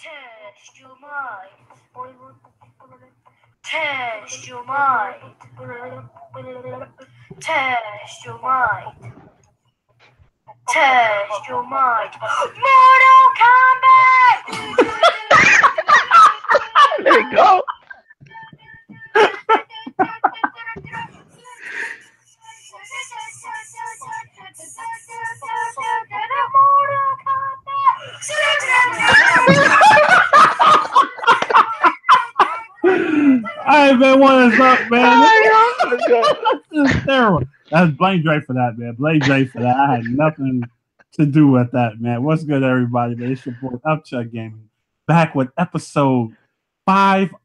Test your mind. Test your mind. Test your mind. Test your mind. Mortal Kombat! There you go. Hey man, what is up, man? Let's go. This is terrible. That's blame Dre for that, man. Blame Dre for that. I had nothing to do with that, man. What's good, everybody? Man, it's your boy Upchuck Gaming, back with episode 50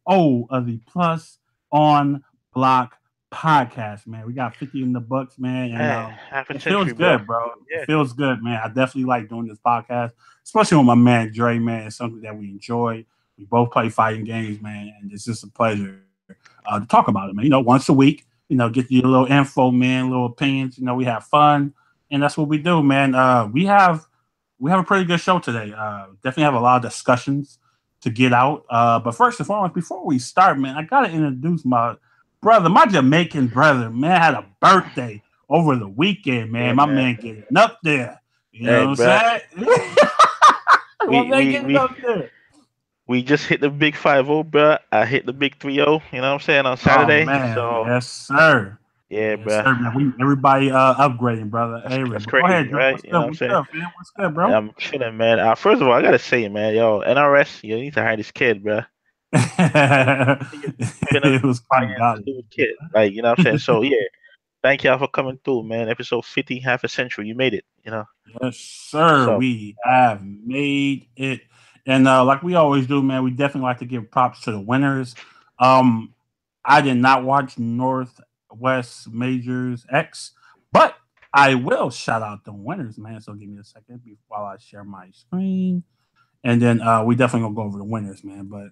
of the Plus on Block podcast, man. We got 50 in the books, man, and half a it century, feels good, bro. Yeah. It feels good, man. I definitely like doing this podcast, especially with my man Dre, man. It's something that we enjoy. We both play fighting games, man, and it's just a pleasure to talk about it, man. Once a week, get you a little info, man, little opinions. We have fun, and that's what we do, man. We have a pretty good show today. Definitely have a lot of discussions to get out. But first and foremost, before we start, man, I gotta introduce my brother, my Jamaican brother, man, had a birthday over the weekend, man. Yeah, my man. getting up there. You know what I'm saying? My man getting up there. We just hit the big 50, bro. I hit the big 30. You know what I'm saying, on Saturday. Oh man, so yes, sir. yeah, Yes, bro. sir, man. Everybody upgrading, brother. That's Go crazy, ahead, Dre. right? What's You know good? what I'm What's saying? up, man? What's good, bro? I'm chilling, man. First of all, I gotta say, man, yo, NRS, you need to hire this kid, bro. It was quite A new kid, like, you know what I'm saying. So yeah, thank y'all for coming through, man. Episode 50, half a century. You made it. Yes, sir. So We have made it. And like we always do, man, we definitely like to give props to the winners. I did not watch Northwest Majors X, but I will shout out the winners, man. So give me a second while I share my screen. And then we definitely gonna go over the winners, man. But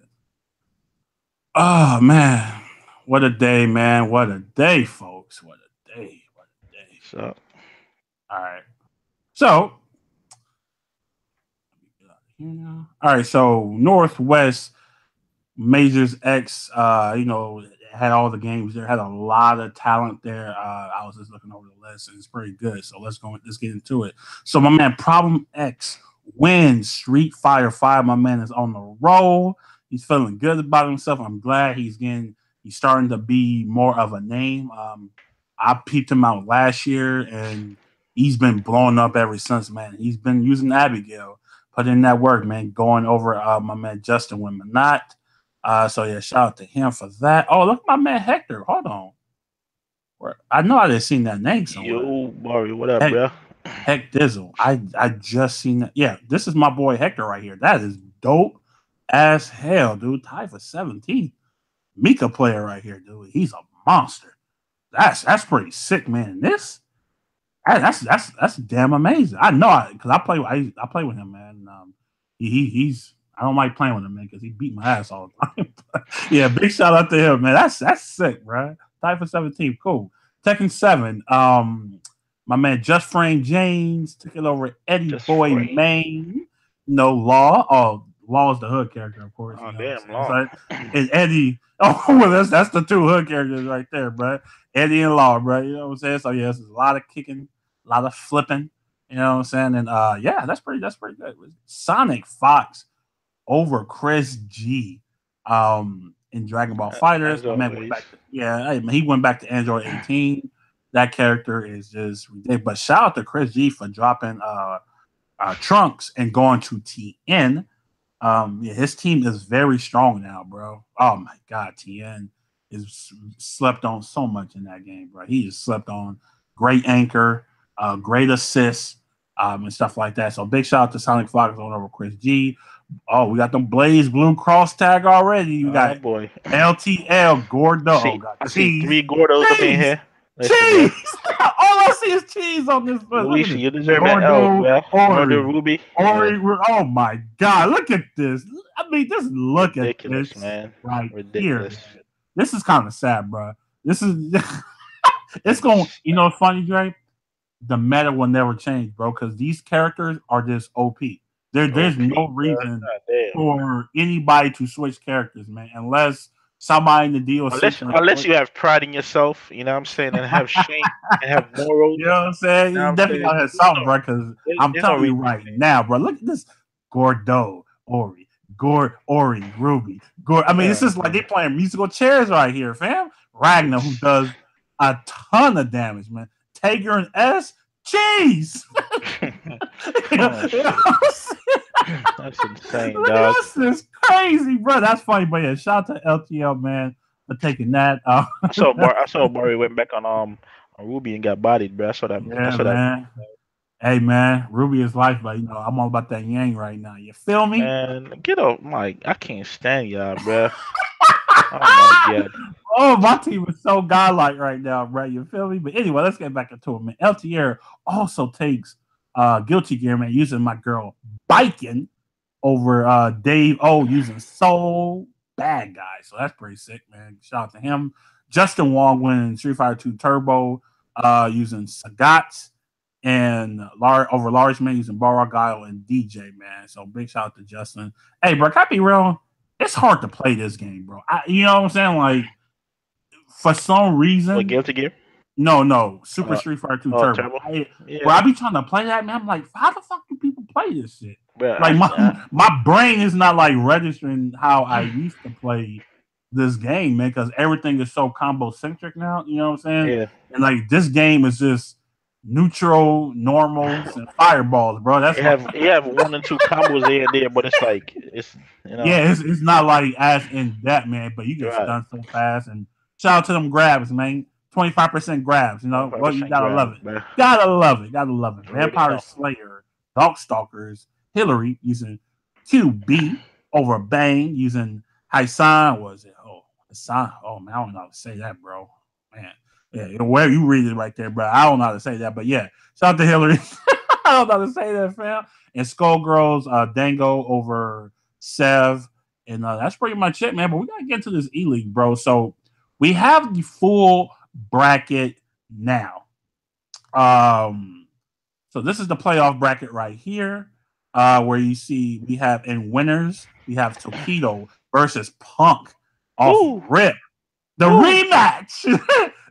oh man, what a day, man. What a day, folks. What a day. What a day. so All right. So all right, so Northwest Majors X, had all the games there, had a lot of talent there. I was just looking over the list, and it's pretty good. So let's get into it. So my man Problem X wins Street Fighter 5. My man is on the roll. He's feeling good about himself. I'm glad he's starting to be more of a name. I peeped him out last year, and he's been blowing up ever since, man. He's been using Abigail, put in that work, man, going over my man Justin Wimanot. So yeah, shout out to him for that. Oh, look at my man Hector. Hold on. I know I didn't seen that name somewhere. yo, Mario, what up, bro? Heck Dizzle. I just seen that. Yeah, this is my boy Hector right here. That is dope as hell, dude. Tied for 17. Mika player right here, dude. He's a monster. That's pretty sick, man. That's damn amazing. I know because I play with him, man. He's I don't like playing with him, man, because he beat my ass all the time. Yeah, big shout out to him, man. That's sick, bro. Tied for 17, cool. Tekken 7. My man Just Frame James took it over Eddie Just Boy Frame. Main. Law. Oh, Law is the hood character, of course. Oh, you know damn, what I'm Law. saying? And Eddie. Oh, well, that's the two hood characters right there, bro. Eddie and Law, bro. You know what I'm saying? So yes, there's a lot of kicking, a lot of flipping. You know what I'm saying? And yeah, that's pretty good. Sonic Fox over Chris G. In Dragon Ball Fighters. My man went back he went back to Android 18. That character is just ridiculous. But shout out to Chris G for dropping Trunks and going to TN. His team is very strong now, bro. Oh my god, TN is slept on so much in that game, bro. He just slept on. Great anchor, great assists, and stuff like that. So big shout out to Sonic Fox on over Chris G. Oh, we got them Blaze Blue cross tag already. You got boy. LTL Gordo. I see 3 Gordos up in here. Cheese! All I see is cheese on this. Luis, you deserve an L, bro. Ori, Ruby. Oh my god, look at this. I mean, just look ridiculous, at this, man. Right Ridiculous. here. This is kind of sad, bro. This is it's going. You know, what's funny, Dre? The meta will never change, bro, because these characters are just OP. There's no reason for anybody to switch characters, man, unless somebody in the DLC. Unless you have pride in yourself, you know what I'm saying, and have shame and have morals. You know what I'm saying? You know You what definitely gotta have something, bro. Because I'm there's telling no you reason, right man. now, bro. Look at this: Gordo, Ori, Ruby, I mean, it's just like they playing musical chairs right here, fam. Ragnar, who does a ton of damage, man. Tager and S, jeez. That's insane, Look dog. at this crazy, bro. That's funny, but yeah, shout out to LTL, man, for taking that. I saw Barry went back on Ruby and got bodied, bro. I saw that. Yeah, I saw man. Hey, man, Ruby is life, but I'm all about that yang right now. You feel me? Man, get up, Mike. I can't stand y'all, bro. Oh my god. Oh, my team is so godlike right now, bro. You feel me? But anyway, let's get back into it, man. LTR also takes Guilty Gear, man, using my girl Biking over Dave O using Soul Bad Guy. So that's pretty sick, man. Shout out to him. Justin Wong winning Street Fighter 2 Turbo using Sagat. And over Large Man using Borrow Guile and DJ, man. So big shout out to Justin. Hey, bro, can I be real? It's hard to play this game, bro. You know what I'm saying? Like, for some reason. What, Guilty Gear? No. Super Street Fighter 2 Turbo. Bro, I be trying to play that, man. I'm like, how the fuck do people play this shit? Bro, like, my brain is not, like, registering how I used to play this game, man, because everything is so combo-centric now. You know what I'm saying? Yeah. And, like, this game is just neutral, normals, and fireballs, bro. That's you have 1 and 2 combos there, but it's like it's it's not like as in that, man. But you get stunned so fast. And shout out to them grabs, man. 25% grabs, you know. Well, you gotta love it. Bro. Gotta love it. Vampire Slayer, Darkstalkers, Hillary using QB over Bane using Hassan. Was it? Hassan. Oh man, I don't know how to say that, bro. Man. Yeah, where you read it right there, bro. I don't know how to say that, but yeah, shout out to Hillary. I don't know how to say that, fam. And Skullgirls, Dango over Sev, and that's pretty much it, man. But we gotta get to this E-League, bro. So we have the full bracket now. So this is the playoff bracket right here, where you see we have in winners we have Tokido versus Punk off rip. The rematch.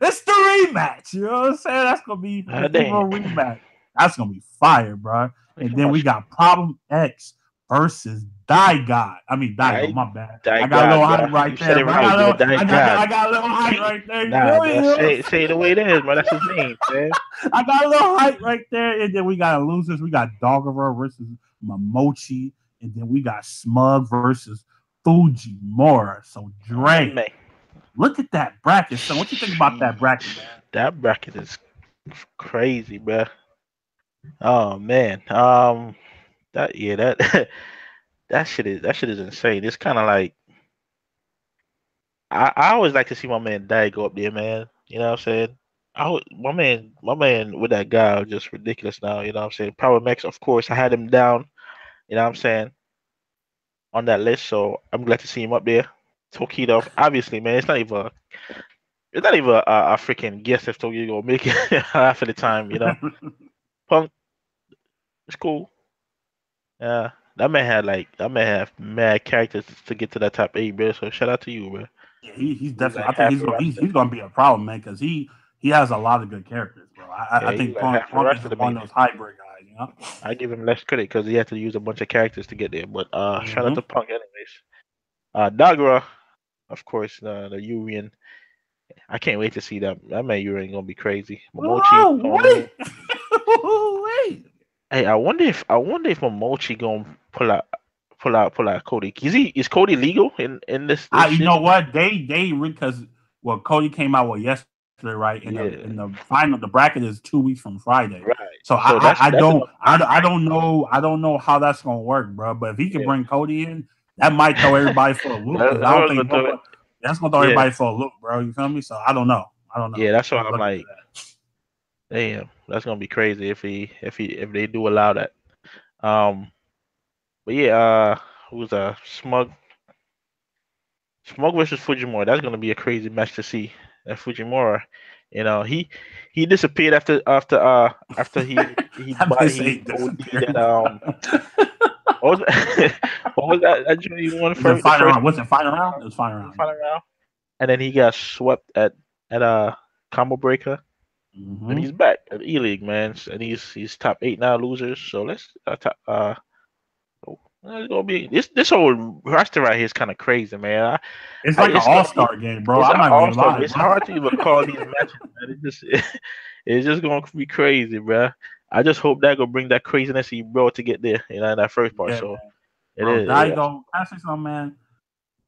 It's the rematch. You know what I'm saying? That's gonna be a rematch. That's gonna be fire, bro. And then we got Problem X versus Daigo. My bad. I got a little hype right there. I got a little hype right there. Say it the way it is, bro. That's his name, man. I got a little hype right there. And then we got losers. We got Doggerer versus Momochi. And then we got Smug versus Fujimura. So Dre. Look at that bracket. So what you think about that bracket, man? That bracket is crazy, bro. Oh man. That shit is insane. It's kind of like I always like to see my man Dag go up there, man. You know what I'm saying? My man with that guy is just ridiculous now. You know what I'm saying? Power Max, of course, I had him down. You know what I'm saying? On that list, so I'm glad to see him up there. Tokido, obviously, man, it's not even a freaking guess if Tokido will make it half of the time, you know. Punk, it's cool. Yeah, that man have mad characters to get to that top 8, bro. So shout out to you, bro. Yeah, he's definitely. I think he's gonna be a problem, man, because he has a lot of good characters, bro. I think Punk is one of those hybrid guys, you know. I give him less credit because he had to use a bunch of characters to get there, but shout out to Punk, anyways. Dagura. Of course, the Urian. I can't wait to see that. That man Urian gonna be crazy. Momochi. Wait. Hey, I wonder if Momochi gonna pull out Cody. Is Cody legal in this? You know what? They because Cody came out yesterday, right? In the final, the bracket is 2 weeks from Friday. Right. So I don't know how that's gonna work, bro. But if he can bring Cody in. That might throw everybody for a loop. That's gonna throw everybody for a loop, bro. You feel me? So I don't know. Yeah, that's why I'm like, damn, that's gonna be crazy if they do allow that. But yeah, who's Smug versus Fujimura? That's gonna be a crazy match to see. That Fujimura, he disappeared after he OD'd What was that? What was that joint he won Was it for the final first round? Was it final round? It was final round. final round? And then he got swept at combo breaker. And he's back at E League, man, and he's top 8 now, losers. So let's it's gonna be this whole roster right here is kind of crazy, man. It's like an It's gonna all-star game, bro. it's I'm an not gonna all-star. lie. It's hard to even call these matches, man. It's just gonna be crazy, bro. I just hope that gonna bring that craziness he brought to get there, in that first part. Yeah, So man. it Bro, is. Daigo, can I say something, man?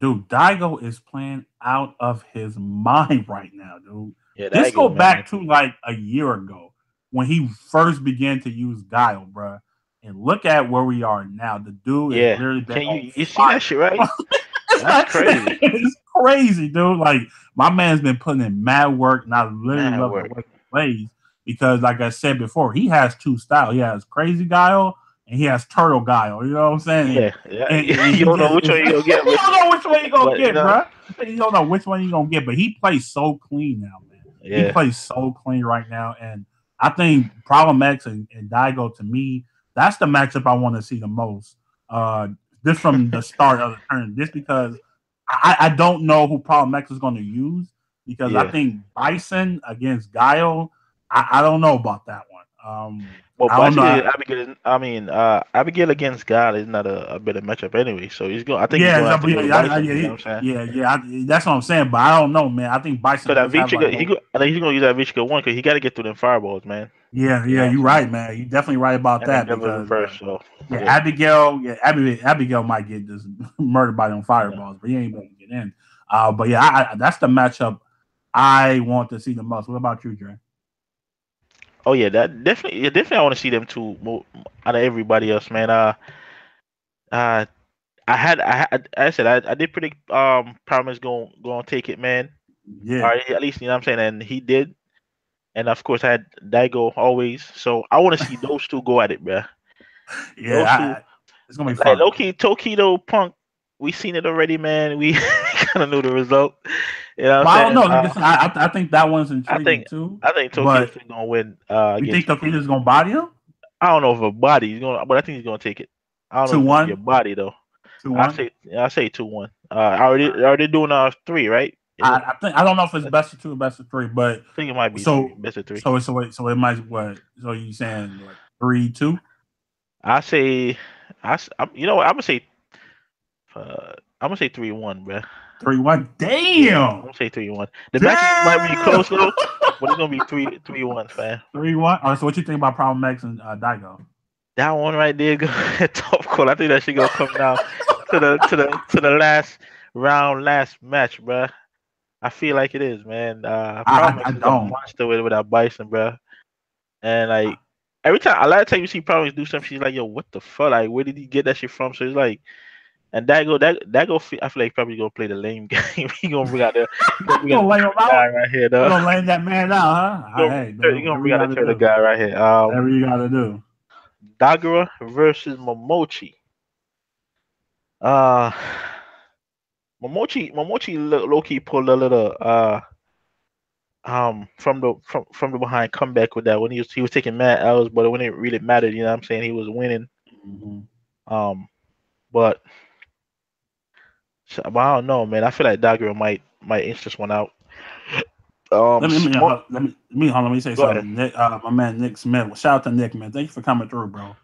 Dude, Daigo is playing out of his mind right now, dude. Yeah, This that go go, back man. to like a year ago when he first began to use Guile, bro. And look at where we are now. The dude is Yeah. literally been Can on you see fire. that shit, right? It's That's crazy. It's crazy, dude. Like my man's been putting in mad work, and I literally Mad love work. the way he plays because, like I said before, he has two styles. He has crazy Guile and he has turtle Guile. You know what I'm saying? Yeah, And you don't know which one you gonna get. you don't know which one you gonna But, get, bro. You don't know which one you gonna get, but he plays so clean now, man. He Yeah. plays so clean right now, and I think Problem X and Daigo, to me, that's the matchup I want to see the most. This from the start of the tournament, just because I don't know who Problem X is going to use, because I Yeah. think Bison against Guile, I don't know about that one. Well, I don't know. Abigail against God is not a better matchup anyway. So he's going. I think he's Yeah, going to have to go to Bison. You know what I'm saying? that's what I'm saying. But I don't know, man. I think Bison So that does have Vichiga, like, I think he's going to use that Vichiga one because he got to get through them fireballs, man. yeah, You know what you're I'm right, man. You're definitely right about And that then Devil's because reverse. So Abigail might get just murdered by them fireballs, but he ain't able to get in. But yeah, that's the matchup I want to see the most. What about you, Dre? Oh yeah, that definitely I want to see them two out of everybody else, man. I did predict Problem is going to take it, man. Yeah, Or at least you know what I'm saying, and he did. And of course I had Daigo always. So I want to see those two go at it, bro. yeah, it's gonna be Like fun. low-key, Tokido Punk, we seen it already, man. We kind of knew the result. You know what I'm saying? I don't know. I think that one's intriguing too. I think Tokido's gonna win. You think Tokido's gonna body him? I don't know if a body he's gonna, but I think he's gonna take it. I don't know if it's gonna be a body though. 2-1. I say 2-1. Already doing 3, right? I think I don't know if it's best of 2 or best of 3, but I think it might be best of 3. So it might what? So you saying what, 3-2? I say, you know what? I'm gonna say 3-1, bro. 3-1. Damn. Yeah, I'm gonna say 3-1. The match might be close though, but it's gonna be 3-1, man. 3-1. All right. So what you think about Problem X and Daigo? That one right there, top call. I think that shit gonna come down to the last round, last match, bro. I feel like it is, man. Problem X is a monster with that Bison, bro. And like every time, a lot of times you see Problem X do something, she's like, "Yo, what the fuck? Like, where did he get that shit from?" So it's like, and Daigo, I feel like probably gonna play the lame game. He gonna bring out the lay him out guy right here, though. You gonna lay that man out, huh? You gonna bring out the guy right here. Whatever you gotta do. Dagura versus Momochi. Momochi low key pulled a little from the behind comeback with that when he was taking mad L's, but when it really mattered, you know what I'm saying, he was winning. Mm-hmm. But I don't know, man. I feel like Dagura might inch this one out. Let me say something. Nick, my man Nick Smith. Shout out to Nick, man. Thank you for coming through, bro.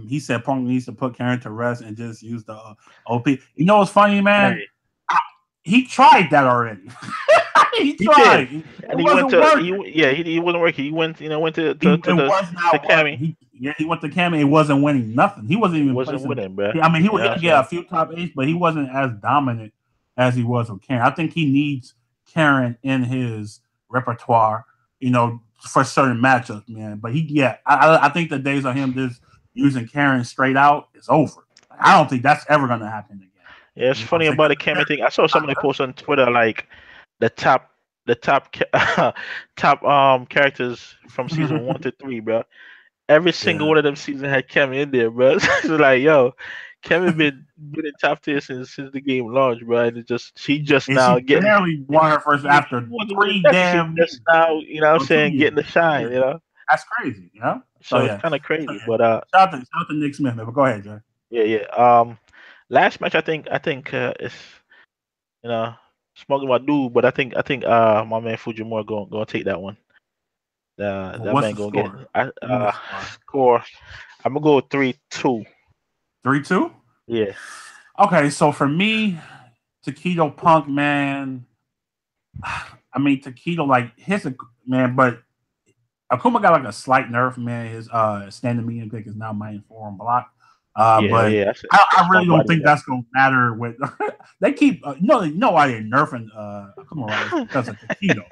He said Punk needs to put Karen to rest and just use the OP. You know what's funny, man? Hey. He tried that already. he tried. He wasn't working. He went to Cammy. He went to Cammy. He wasn't winning nothing. He wasn't even winning, bro. I mean, he would get a few top 8s, but he wasn't as dominant as he was with Karen. I think he needs Karen in his repertoire, for certain matchups, man. But I think the days of him just using Karen straight out is over. I don't think that's ever gonna happen again. Yeah, it's funny about the Karen thing. I saw somebody post on Twitter like the top characters from season 1 to 3, bro. Every single one of them seasons had Kevin in there, bro. It's like, yo, Kevin been in top tier since the game launched, bro. And she now getting barely won her first after 3 damn just now, you know what I'm saying, getting the shine, That's crazy, So it's kind of crazy, but shout out to Nick Smith, man. But go ahead, Jay. Yeah. Last match I think is you know smoking my dude, but I think my man Fujimura gonna take that one. Well, That what's man the gonna get score? I Give me the score. score. I'm gonna go 3-2. 3-2. Yeah. Okay, so for me, Taquito Punk, man. I mean, Taquito, like his man, but Akuma got like a slight nerf, man. His standing medium kick is now minus 4 on block. But Yeah. I That's my really don't body. think that's gonna matter with they keep you know why they're nerfing Akuma, right? It's because of Taquito.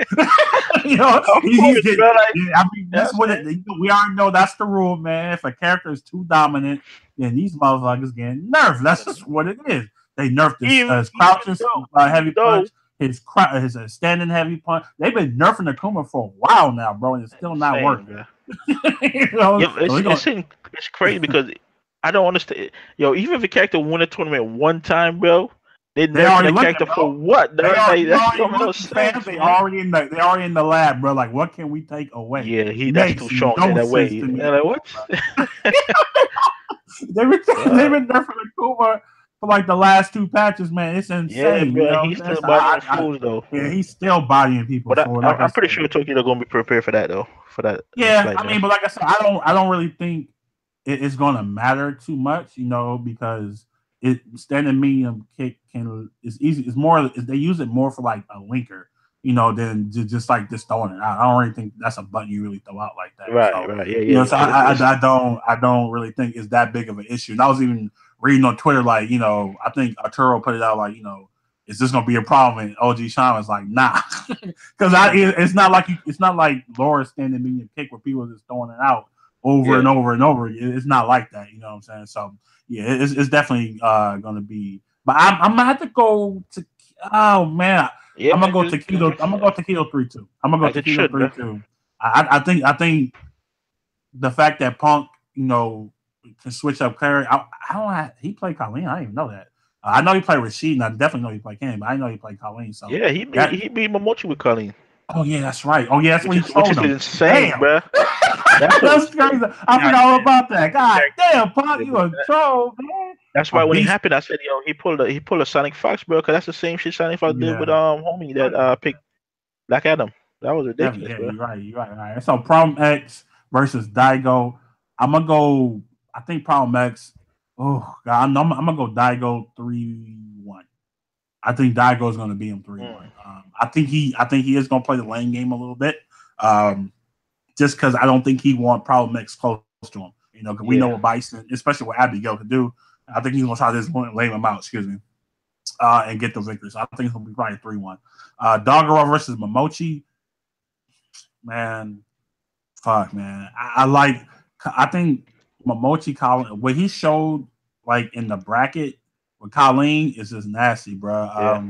You know, Of he's course, getting bro. Like, yeah, I mean yeah, that's what it, we already know that's the rule, man. If a character is too dominant, then these motherfuckers getting nerfed. That's just what it is. They nerfed his crouching heavy even though, punch, his standing heavy punch. They've been nerfing Akuma for a while now, bro, and it's still not insane, working. bro. You know, Yeah, so we gonna it's crazy because I don't understand. Yo, even if a character win a tournament one time, bro, they they nerfing already that looking, character bro. for what, They dog? are Like you that already don't make no looking, fam. sense, man. They already in the lab, bro. Like, what can we take away? Yeah, that's too Makes strong in no that sense way. to me. And like what? They've uh, been there for the Kuma for like the last 2 patches, man. It's yeah, insane. You bro, know he's what I'm saying? still So bodying fools though. yeah, he's still bodying people. But So like I I'm pretty said, sure Tokyo are gonna be prepared for that though, for that yeah, slight I nerf. mean, but like I said, I don't really think it's going to matter too much, you know, because it standing medium kick can is easy. It's more they use it more for like a linker, you know, than just like just throwing it out. I don't really think that's a button you really throw out like that. So Right. Yeah, you know, so it's I don't really think it's that big of an issue. And I was even reading on Twitter like, you know, I think Arturo put it out like, you know, is this going to be a problem? And OG Sean was like, nah, because it's not like Laura standing medium kick where people are just throwing it out over yeah. and over and over. It's not like that, you know what I'm saying? So yeah, it's definitely going to be. But I'm gonna have to go to. Oh man, Yeah, I'm gonna man, go taquito. I'm gonna go taquito 3-2. I'm gonna go as it taquito should, bro. 3-2. I think the fact that Punk, you know, can switch up Clary. I don't. He played Colleen. I didn't even know that. I know he played Rashid, and I definitely know he played Kenny, but I didn't know he played Colleen. So Yeah, that. he beat Momochi with Colleen, Oh yeah, that's right. Oh yeah, that's what he which told is him. insane, Damn. bro. That's what. That's crazy. I Yeah, forgot all about that. God damn, Punk, you a troll, man. that's A why when it beast. happened, I said, yo, he pulled a Sonic Fox, bro, because that's the same shit Sonic Fox did with Yeah. homie that picked Black Adam. That was Definitely. ridiculous, Yeah, bro. you're right. All right. So Problem X versus Daigo. I'm gonna go. I think Problem X. Oh God, I'm gonna go Daigo 3-1. I think Daigo is gonna beat him 3-1. Mm. I think he is gonna play the lane game a little bit. Just because I don't think he want Problem X close to him. You know, because we know Yeah. what Bison, especially what Abigail could do. I think he's gonna try this one, lay him out. Excuse me. And get the victory. So I think it's gonna be probably 3-1. Doggerel versus Momochi. Man, fuck, man. I like. I think Momochi Colleen, what he showed like in the bracket with Colleen is just nasty, bro. Yeah.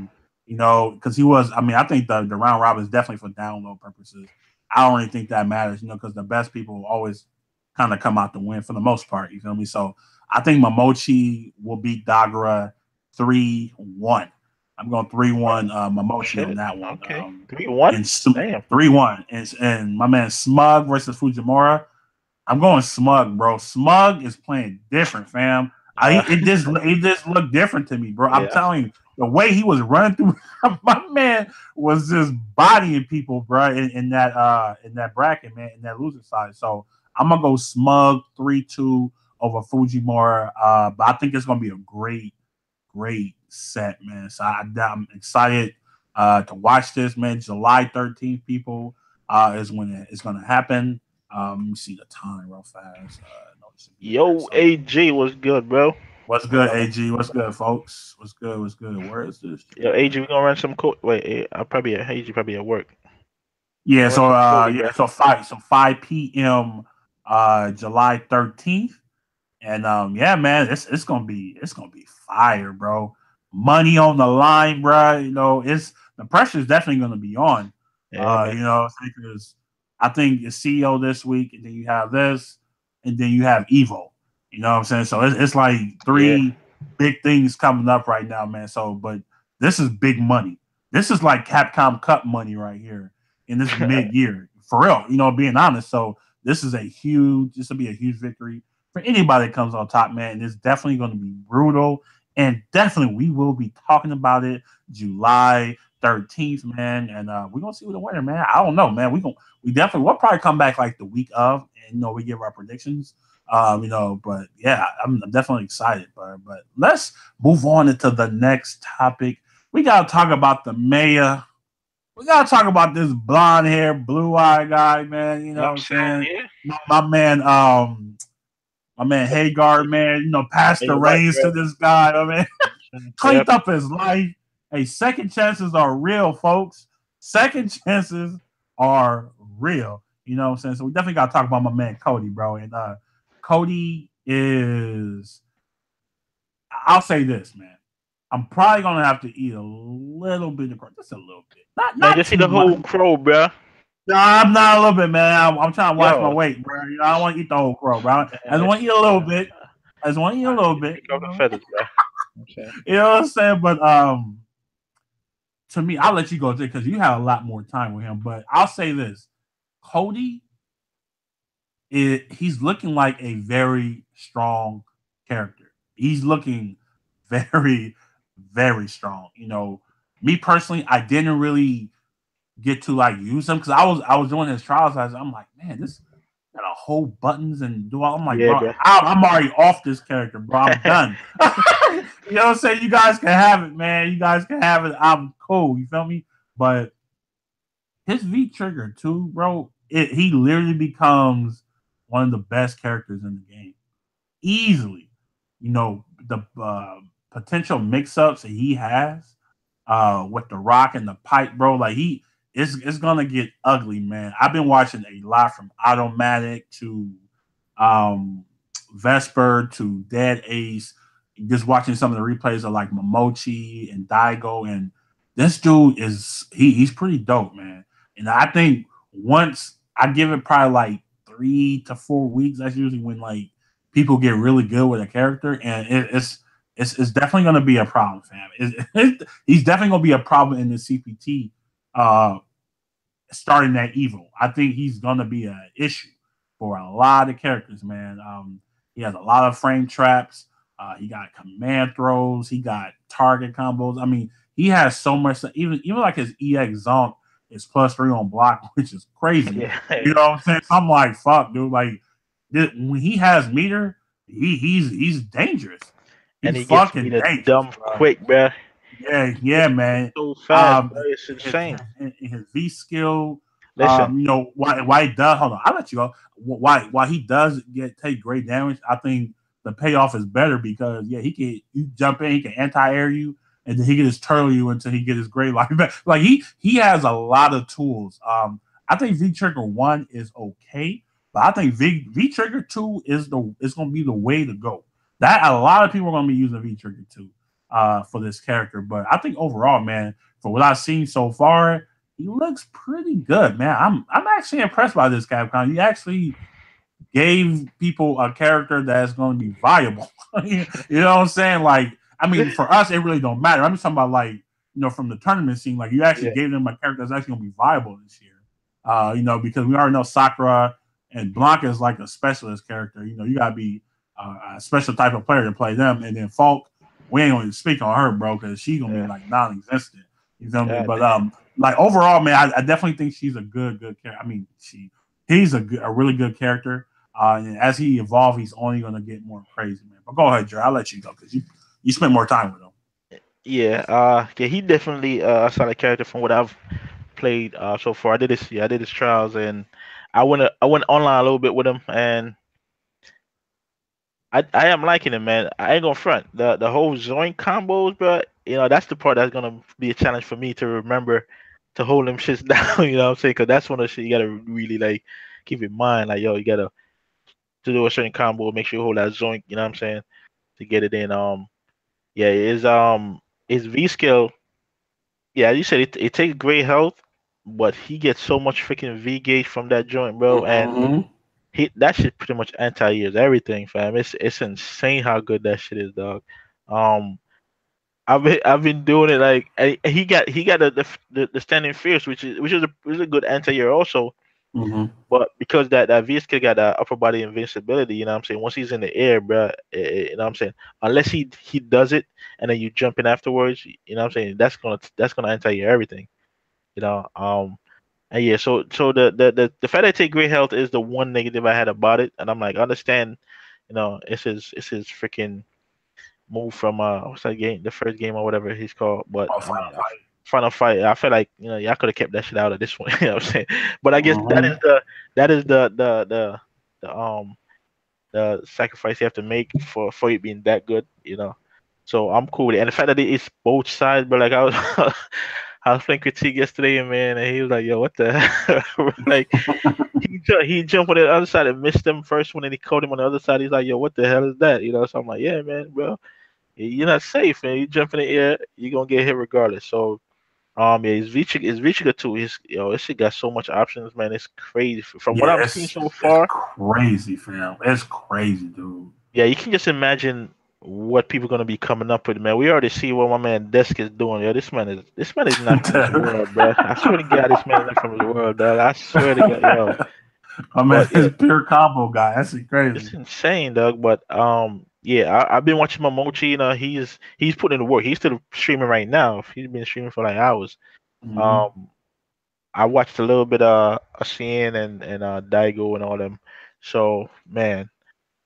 You know, because he was. I mean, I think the round robin is definitely for download purposes. I don't really think that matters, you know, because the best people will always kind of come out to win for the most part. You feel me? So I think Momochi will beat Dagara 3-1. I'm going 3-1 Momochi on Shit. that one. Okay. 3-1. And Damn. 3-1. And my man Smug versus Fujimura. I'm going Smug, bro. Smug is playing different, fam. It just looked different to me, bro. I'm Yeah. telling you, the way he was running through, my man was just bodying people, bro, in that bracket, man, in that loser side. So I'm gonna go Smug 3-2 over Fujimura. But I think it's gonna be a great set, man. So I'm excited to watch this, man. July 13th, people, is when it's going to happen. Let me see the time real fast. Yo, AG was good, bro. What's good, AG? What's good, folks? What's good? What's good? Where is this? Yo, AG, we gonna run some code. Wait, I'll probably AG probably at work. Yeah, Gonna run some Cody, yeah, bro. so 5 p.m. July 13th. And yeah, man, it's gonna be fire, bro. Money on the line, bro. You know, it's the pressure is definitely gonna be on. Yeah, man. You know, because I think it's CEO this week, and then you have this, and then you have Evo. You know what I'm saying? So it's like Yeah. three big things coming up right now, man. So, but this is big money. This is like Capcom Cup money right here in this mid year, for real. You know, being honest. So this will be a huge victory for anybody that comes on top, man. It's definitely going to be brutal, and definitely we will be talking about it July 13th, man. And we're gonna see who the winner, man. I don't know, man. We definitely we'll probably come back like the week of, and we give our predictions. But yeah, I'm definitely excited. But let's move on into the next topic. We gotta talk about the mayor. We gotta talk about this blonde hair, blue eye guy, man. You know what I'm saying? Yeah. My man, my man Hagar, man. Passed Ain't the nobody, reins to bro. this guy. I mean, Yep. cleaned up his life. Hey, second chances are real, folks. Second chances are real. You know what I'm saying? So we definitely got to talk about my man Cody, bro. And Cody is, I'll say this, man. I'm probably gonna have to eat a little bit of crow, just a little bit, not Man, not just see too the much. whole crow, bro. No, I'm not a little bit, man. I'm trying to watch my Yo, weight, bro. I don't want to eat the whole crow, bro. I just man, want to eat a little bit. I just want to eat a little bit. pick off the feathers, bro. I'm saying. You know what I'm saying? But to me, I'll let you go because you have a lot more time with him. But I'll say this: Cody, he's looking like a very strong character. He's looking very, very strong. Me personally, I didn't really get to like use him because I was doing his trials. I'm like, man, this got a whole buttons and do all. I'm like, Yeah, bro, bro. I'm already off this character, bro. I'm done. You know what I'm saying? You guys can have it, man. You guys can have it. I'm cool. You feel me? But his V trigger too, bro. He literally becomes one of the best characters in the game, easily. The potential mix-ups that he has with the rock and the pipe, bro. Like it's gonna get ugly, man. I've been watching a lot from Automatic to um, Vesper to Dead Ace. Just watching some of the replays of like Momochi and Daigo, and this dude he's pretty dope, man. And I think once I give it probably like 3 to 4 weeks, that's usually when like people get really good with a character, and it's definitely going to be a problem, fam. He's definitely going to be a problem in the CPT starting that evil. I think he's going to be an issue for a lot of characters, man. He has a lot of frame traps. He got command throws. He got target combos. I mean, he has so much. Even like his EX Zonk is +3 on block, which is crazy. Yeah. You know what I'm saying? So I'm like, fuck, dude. Like when he has meter, he's dangerous. And He's he gets fucking me the dangerous, dumb bro. quick, bro. Yeah, man. So fast, bro. It's His, insane. his V skill. Listen, Why he does. Hold on, I'll let you go. Why he does take great damage? I think the payoff is better because you jump in, he can anti-air you, and then he can just turtle you until he get his great life back. Like he has a lot of tools. I think V Trigger 1 is okay, but I think V Trigger 2 is going to be the way to go. That a lot of people are going to be using V Trigger 2 for this character, but I think overall, man, for what I've seen so far, he looks pretty good, man. I'm actually impressed by this Capcom. You actually gave people a character that's going to be viable. You know what I'm saying? Like, I mean, for us, it really don't matter. I'm just talking about like, from the tournament scene, like you actually yeah, gave them a character that's actually going to be viable this year. Because we already know Sakura and Blanca is like a specialist character. You got to be a special type of player to play them. And then Falk, we ain't going to speak on her, bro, because she's going to be like non-existent. You feel me? God But damn. like overall, man, I definitely think she's a good character. I mean, he's a really good character. And as he evolves, he's only going to get more crazy, man. But go ahead, Jerry. I'll let you go because you spent more time with him. Yeah, he definitely a solid character from what I've played so far. I did his trials, and I went online a little bit with him, and I am liking him, man. I ain't gonna front. The whole joint combos, bro. That's the part that's gonna be a challenge for me to remember to hold them shits down. You know what I'm saying? Because that's one of the shit you gotta really like keep in mind. Like, yo, you gotta to do a certain combo, make sure you hold that joint. You know what I'm saying? To get it in. Yeah, his V skill. Yeah, you said it takes great health, but he gets so much freaking V gauge from that joint, bro, and Mm-hmm. that shit pretty much anti-ears everything, fam. It's insane how good that shit is, dog. Um, I've been doing it like and he got the standing fierce, which is a good anti-ear also. But because that Vizca got that upper body invincibility, you know what I'm saying? Once he's in the air, bro, you know what I'm saying? Unless he does it and then you jump in afterwards, you know what I'm saying? That's gonna anti you everything, you know. And yeah, so the fact that I take great health is the one negative I had about it, and I'm like, I understand, you know, it's his freaking move from what's that game, the first game or whatever he's called, but Oh, I Final mean, Fight. Final Fight, I feel like, you know, y'all could have kept that shit out of this one. You know what I'm saying? But I guess Mhm. that is the sacrifice you have to make for it being that good, you know. So I'm cool with it, and the fact that it's both sides, but like I was I was playing critique yesterday, man, and he was like, "Yo, what the hell?" Like he jumped on the other side and missed him first one, and he caught him on the other side. He's like, "Yo, what the hell is that?" You know. So I'm like, "Yeah, man, bro, you're not safe, man. You jump in the air, you're gonna get hit regardless." So yeah, it's Vichiga too. This shit got so much options, man. It's crazy. From what Yeah, I'm seeing so it's far, crazy, fam. It's crazy, dude. yeah, you can just imagine what people gonna be coming up with, man. We already see what my man Desk is doing. Yeah, this man is not from this world, bro. I swear to God, this man is not from this world, dog. I swear to God, yo. I mean, But yeah, it's pure combo guy. That's it's crazy. insane, dog. But yeah, I've been watching Momochi. You know, he's putting in the work. He's still streaming right now. He's been streaming for like hours. Hmm. Um, I watched a little bit of Cien and Daigo and all them. So man,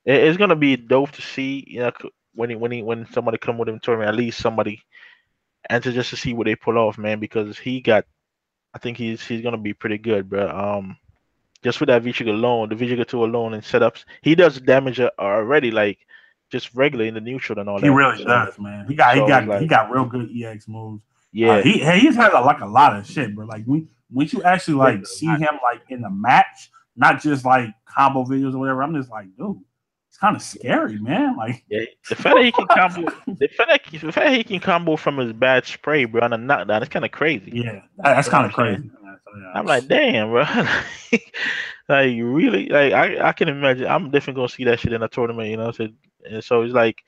it's gonna be dope to see. You know, when somebody come with him tournament, at least somebody, and to just to see what they pull off, man. Because I think he's gonna be pretty good, bro. Just with that Vichiga alone, the Vichiga 2 alone and setups, he does damage already, like just regular in the neutral and all He that. really So does, man. so it's He like, got real good EX moves. yeah, He's had like a lot of shit, bro. Like when you actually been like see him like in the match, not just like combo videos or whatever. I'm just like, dude, it's kind of scary, man. Like, yeah, the fact that he can combo, the fact that he can combo from his bad spray, bro, on a knockdown, it's kind of crazy. yeah, that's You know kind what of I'm saying? crazy. Man. So, yeah. I'm like, damn, bro. Like, really? Like, I can imagine. I'm definitely gonna see that shit in a tournament. You know, so and so it's like,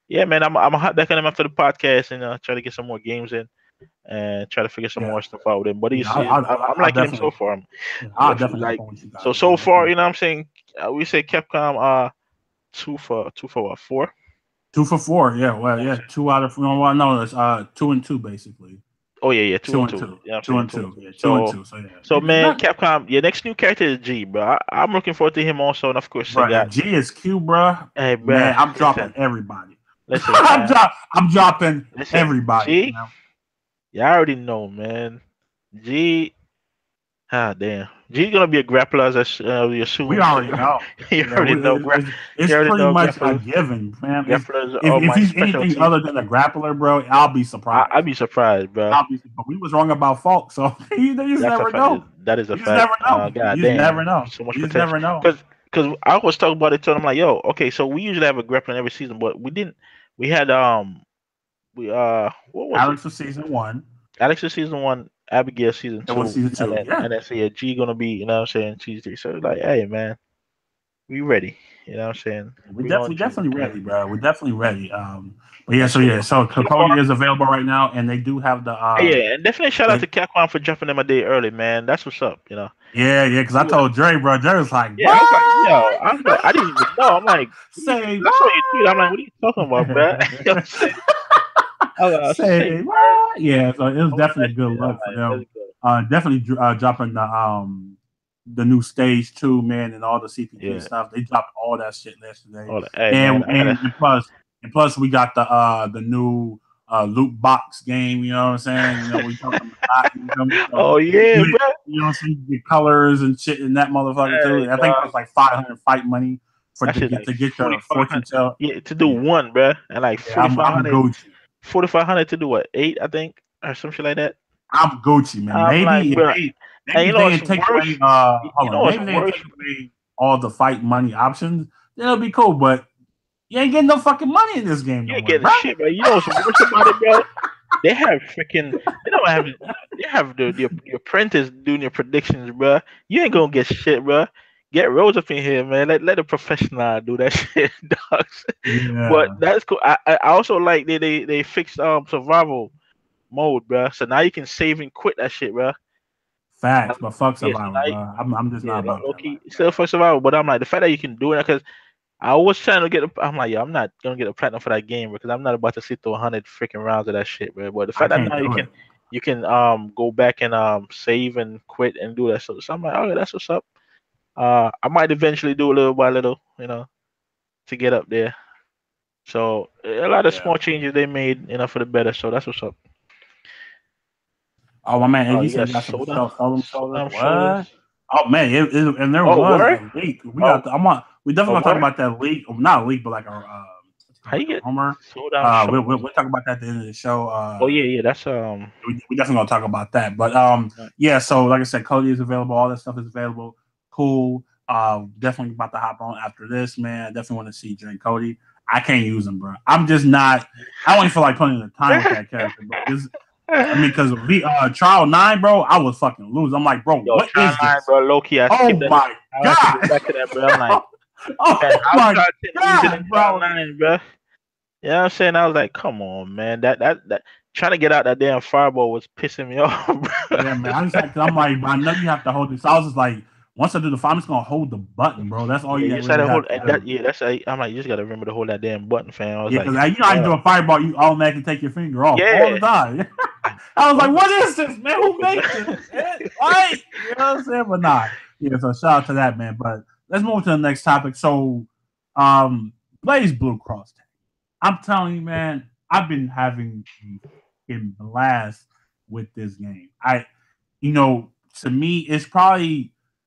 yeah, man. I'm gonna hop back on him after the podcast and try to get some more games in and try to figure some Yeah, more stuff out with him. But yeah, I'm I'll liking him so definitely, far. yeah, I'll definitely hop Like, on with you so guys, so man. far, you know what I'm saying? We say Capcom 2 for what, 4? 2 for 4, yeah. Well, You know what I'm yeah, saying? 2 out of well, no, it's 2 and 2 basically. Oh yeah, two Two and and two. two, You know what I'm two saying? and Two and two, two. yeah, two and So two. So yeah, so man, not Capcom, your next new character is G, bro. I'm looking forward to him also, and of course I bro. If got, G is Q, bro, hey, bro, man, I'm dropping listen, everybody. listen, man, I'm dropping listen, everybody. G. You already know, man. G. Ah, damn. G gonna be a grappler, as we We assume. already know. You Yeah, already know. it's You already pretty know much a grapplers. given, fam. Grapplers are If my he's anything specialty. other than a grappler, bro, I'll be I'd surprised. be surprised, bro. But we was wrong about Falk, so you just That's a never fact. know. That is a You just fact. never know. God You just never damn, know. so much You just potential. never know. Cause I was talking about it to them like, yo, okay, so we usually have a grappling every season, but we didn't. We had we what was it? Alex was season 1. Alex is season 1, Abigail season It was 2, season and 2. then Yeah. and then say, yeah, G gonna be, you know what I'm saying, Tuesday. So it's like, hey man, we ready. You know what I'm saying? We We on G. definitely ready, bro. We're definitely ready. But yeah, And so so so far, Cody is available right now, and they do have the yeah, and definitely shout out they, to Capcom for jumping them a day early, man. That's what's up, you know. yeah, because I told Dre, bro. Dre was like, Yeah, I was like, yo, "What? I didn't even know. I'm like, Say I saw your tweet. I'm like, what? what are you talking about, bro? You know what I'm saying? I was like, say Say word. what?" Yeah, so it was I was definitely that a good shit. I'm look for like, them. let's go. Definitely dropping the new stage 2, man, and all the CPT Yeah. stuff. They dropped all that shit yesterday, Hey man, and I gotta. plus we got the new loot box game. You know what I'm saying? You know we talking about you know, so Oh yeah, bro. you know so you get colors and shit in that motherfucker too. Hey, I think it dog. was like 500 fight money for That shit like to get your 4,500. fortune tell. Yeah, to do Yeah, one, bro, and like yeah, I'm 4,500, Gucci. 4,500 to do what, 8, I think, or some shit like that. I'm Gucci, man. I'm like, Maybe if bro, and you if know they what's didn't take worse? away hold You know on, what's maybe they didn't worse? take away all the fight money options, then it'll be cool. But you ain't getting no fucking money in this game You no ain't more, getting bro. shit, bro. You know what's worse about it, bro? They have freaking. They don't have. They have the apprentice doing your predictions, bro. You ain't gonna get shit, bro. Get Rose up in here, man. Let a professional do that shit, dogs. But Yeah, that's cool. I also like they fixed survival mode, bro. So now you can save and quit that shit, bro. Facts, but fuck Yeah, so survival, now, bro. I'm just yeah, not about low that key, life, bro. still for survival. But I'm like the fact that you can do it because I was trying to get. I'm like, yeah, I'm not gonna get a platinum for that game because I'm not about to sit through 100 freaking rounds of that shit, bro. But the I fact that can't now do it. you can go back and save and quit and do that. So I'm like, okay, that's what's up. I might eventually do a little by little, to get up there. So a lot of Yeah. small changes they made, for the better. So that's what's up. Oh my man, Oh, he you said got you got some soda, solemn shoulders. soda shoulders. What? Oh man, and there Oh, was word? a leak. We Oh, got. We definitely gonna talk word? about that leak. Not a leak, but like How you like a get rumor. soda We'll shoulders? talk about that at the end of the show. Oh yeah, that's We definitely gonna talk about that. But yeah. So like I said, Cody is available. All that stuff is available. Cool. Definitely about to hop on after this, man. I definitely want to see Dre and Cody. I can't use him, bro. I'm just not. I don't even feel like putting in the time with that character, bro. I mean, because Trial 9, bro, I was fucking lose. I'm like, bro, Yo, what try is line, this? bro. Low key, I Oh skipped that. my I had to go god! back to that, bro. I'm like, man, Oh how my try 10 easy god, than try bro! 9, bro? You know what I'm saying? I was like, come on, man. That trying to get out that damn fireball was pissing me off, bro. Yeah, man. I just had, cause I'm like, I know you have to hold this. So I was just like, once I do the fight, I'm just gonna hold the button, bro. That's all Yeah, you you just really gotta have hold to and that. do. Yeah, I'm like, you just gotta remember to hold that damn button, fam. I was Yeah, like, because you know how you do bro, a fireball, you automatically take your finger off all yeah. the time. Like, I was bro, like, what is this, man? Who bro. made this? Right? You know what I'm saying? But nah. Yeah, so shout out to that, man. But let's move to the next topic. So, Blaze Blue Cross. I'm telling you, man, I've been having a blast with this game. To me,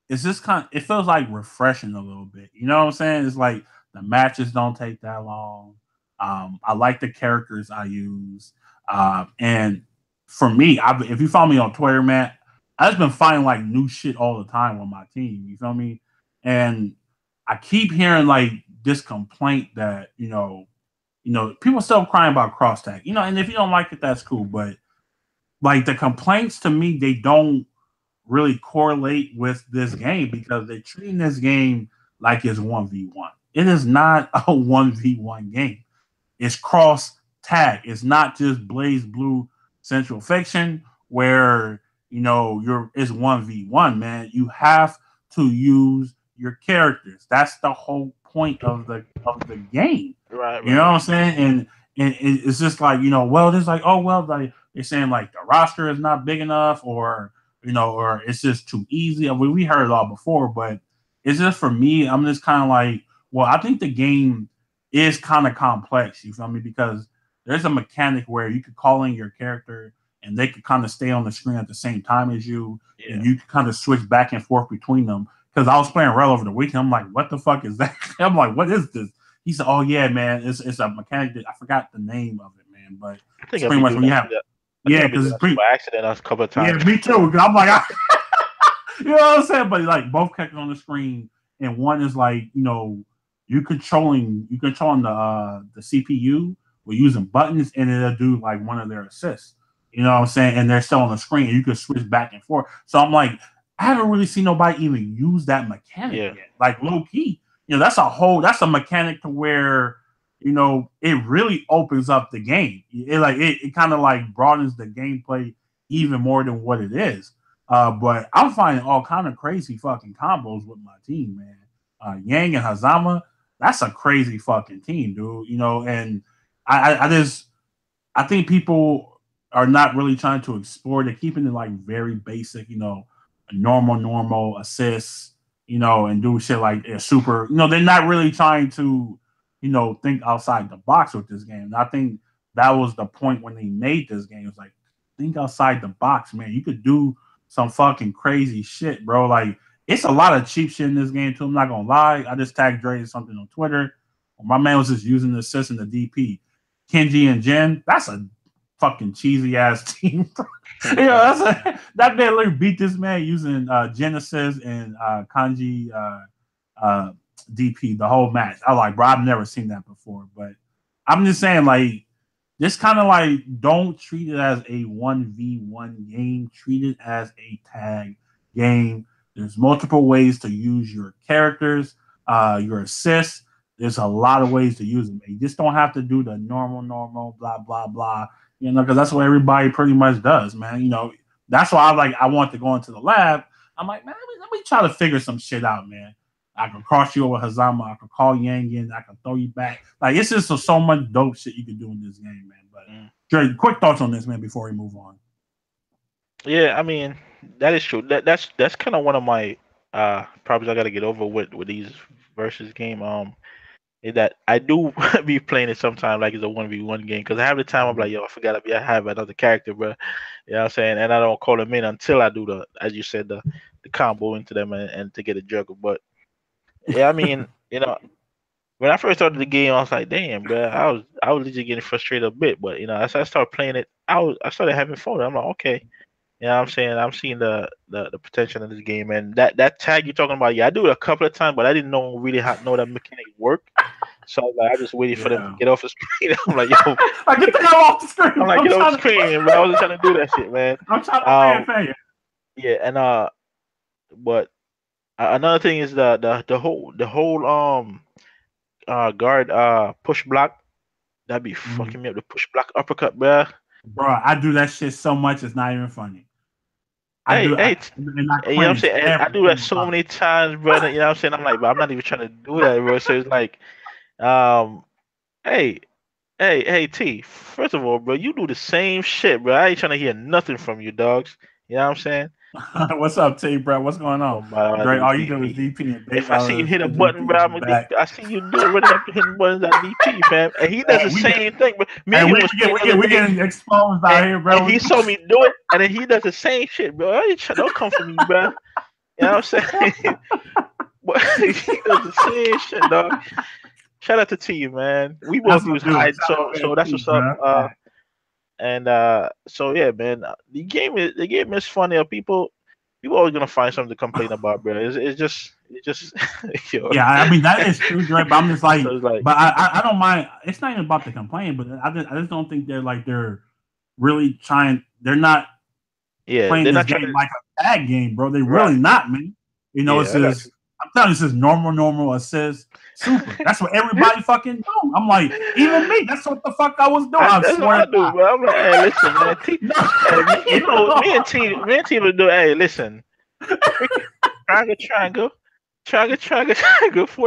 it's just it feels like refreshing a little bit. You know what I'm saying? It's like the matches don't take that long. I like the characters I use. And for me, if you follow me on Twitter, man, I've just been finding like new shit all the time on my team. You feel me? And I keep hearing like this complaint that, people still crying about cross tag. And if you don't like it, that's cool. But like the complaints to me, they don't really correlate with this game because they're treating this game like it's 1v1. It is not a 1v1 game. It's cross tag. It's not just Blaze Blue Central Fiction where it's 1v1, man. You have to use your characters. That's the whole point of the game. Right, You know what right. I'm saying? And it's just like, well, there's like, oh well, like they're saying like the roster is not big enough or or it's just too easy. I mean, we heard it all before, but it's just for me, I'm just kind of like, well, I think the game is kind of complex, you feel me? Because there's a mechanic where you could call in your character and they could kind of stay on the screen at the same time as you, Yeah. and you could kind of switch back and forth between them. Because I was playing Rel over the weekend, I'm like, what the fuck is that? I'm like, what is this? He said, oh yeah, man, it's a mechanic that I forgot the name of it, man, but I it's think I'll pretty be much doing when you that. have, I think yeah, I'll be because doing it's that pretty, by accident a couple of yeah, times. me too. I'm like, you know what I'm saying? But like both characters on the screen, and one is like, you controlling the CPU. We're using buttons, and it'll do like one of their assists. You know what I'm saying? And they're still on the screen, and you can switch back and forth. So I'm like, I haven't really seen nobody even use that mechanic Yeah. yet. Like low key, that's a mechanic to where it really opens up the game. It kind of like broadens the gameplay even more than what it is. But I'm finding all kind of crazy fucking combos with my team, man. Yang and Hazama, that's a crazy fucking team, dude. And I think people are not really trying to explore. They're keeping it like very basic, normal assists, and do shit like super. They're not really trying to, think outside the box with this game. And I think that was the point when they made this game. It was like, think outside the box, man. You could do some fucking crazy shit, bro. Like, it's a lot of cheap shit in this game, too. I'm not gonna lie. I just tagged Dre in something on Twitter. My man was just using the assist in the DP. Kenji and Jen, that's a fucking cheesy ass team. That man literally beat this man using Genesis and Kanji DP the whole match. I was like, bro, I've never seen that before. But I'm just saying, like, this kind of like don't treat it as a 1v1 game. Treat it as a tag game. There's multiple ways to use your characters, your assists. There's a lot of ways to use them. You just don't have to do the normal, blah, blah, blah, because that's what everybody pretty much does, man. That's why I want to go into the lab. I'm like, man, let me try to figure some shit out, man. I can cross you over Hazama. I can call Yang in. I can throw you back. Like, it's just so much dope shit you can do in this game, man. But Dre, quick thoughts on this, man, before we move on. Yeah, I mean, that is true. That's kind of one of my problems I got to get over with these versus game. Is that I do be playing it sometimes like it's a 1v1 game because I have the time I'm like, yo, I forgot I have another character, bro. You know what I'm saying? And I don't call them in until I do as you said, the combo into them and to get a juggle. But yeah, I mean, when I first started the game, I was like, damn, bro, I was legit getting frustrated a bit. But as I started playing it, I started having fun. I'm like, okay. You know what I'm saying? I'm seeing the potential in this game. And that tag you're talking about, yeah, I do it a couple of times, but I didn't really know that mechanic worked. So I just waited for them to get off the screen. I'm like, yo, I get the hell off the screen. I'm like, get off the screen, bro. I wasn't trying to do that shit, man. I'm trying to pay you. Yeah, and but another thing is the whole guard push block. That'd be fucking me up. The push block uppercut, bro. Bro, I do that shit so much it's not even funny. You know what I'm saying? I do that so many times, bro. You know what I'm saying? I'm like, but I'm not even trying to do that, bro. So it's like, hey, T. First of all, bro, you do the same shit, bro. I ain't trying to hear nothing from you, dogs. You know what I'm saying? What's up, T, bro? What's going on? Dre, all you do is DP and if I see you hit a button, bro, I see you running up hitting buttons at DP, fam. And he does the same thing, but we getting exposed out here, bro. And he saw me do it, and then he does the same shit, bro. Don't come for me, bro. You know what I'm saying? But he does the same shit, dog. Shout out to T, man. We both use hide, so that's what's up. So yeah, man, the game is funny. People always gonna find something to complain about, bro. It's just yeah. I mean that is true, Dre. But I'm just like, but I don't mind. It's not even about the complaint, but I just don't think they're really trying. They're not playing this game like a tag game, bro. They really not, man. It's just I'm telling you, this is normal assist. Super. That's what everybody fucking do. I'm like, even me. That's what the fuck I was doing. That's what I do, bro. I'm like, hey, listen, man. Me and T will do. Hey, listen. Triangle, 4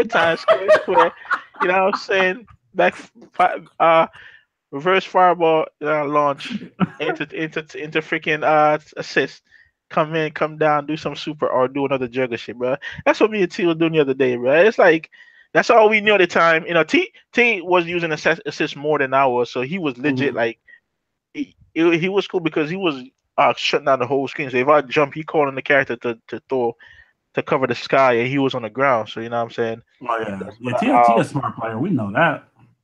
times, square. You know what I'm saying? Back, reverse fireball, launch into freaking assist. Come in, come down, do some super or do another juggle shit, bro. That's what me and T were doing the other day, bro. It's like. That's all we knew at the time. T was using assist more than I was, so he was legit like he was cool because he was shutting down the whole screen. So if I jump, he calling the character to cover the sky, and he was on the ground. So you know what I'm saying? Oh yeah, T a smart player. We know that.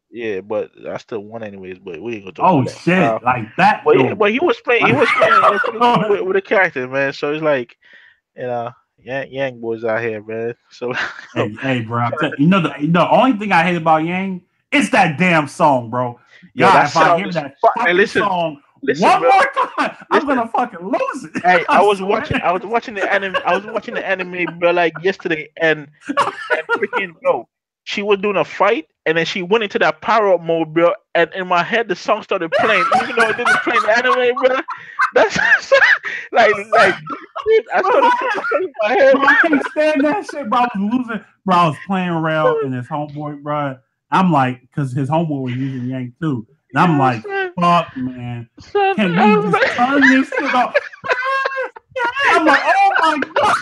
Yeah, but I still won anyways. But we ain't gonna talk about that. Shit, like that. But he was playing. He was playing with a character, man. So it's like, Yang boys out here, man. So hey, bro. The only thing I hate about Yang is that damn song, bro. Yeah, if I hear that song one more time, I'm gonna fucking lose it. Hey, I was watching the anime. I was watching the anime, bro, like yesterday, and freaking bro, she was doing a fight, and then she went into that power up mode, bro. And in my head, the song started playing, even though it didn't play in the anime, bro. That's like I started in my head. Bro, I can't stand that shit, bro. I was losing, bro. I was playing around and his homeboy, bro. I'm like, because his homeboy was using Yang too, and I'm like, fuck, man. Can you just turn this shit off? I'm like, oh my god.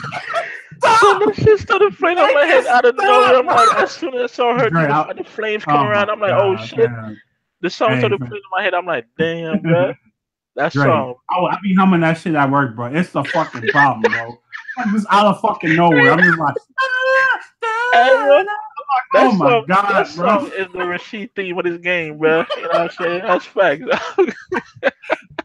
So that shit started playing on my head out of nowhere. I'm like, as soon as I saw her, the flames come around, I'm like, oh shit. Man. The song started playing in my head. I'm like, damn, bro. That song. I be humming that shit at work, bro. It's the fucking problem, bro. I'm just out of fucking nowhere. I'm just like, oh my god, that song is the Rashid theme of this game, bro. You know what I'm saying? That's facts.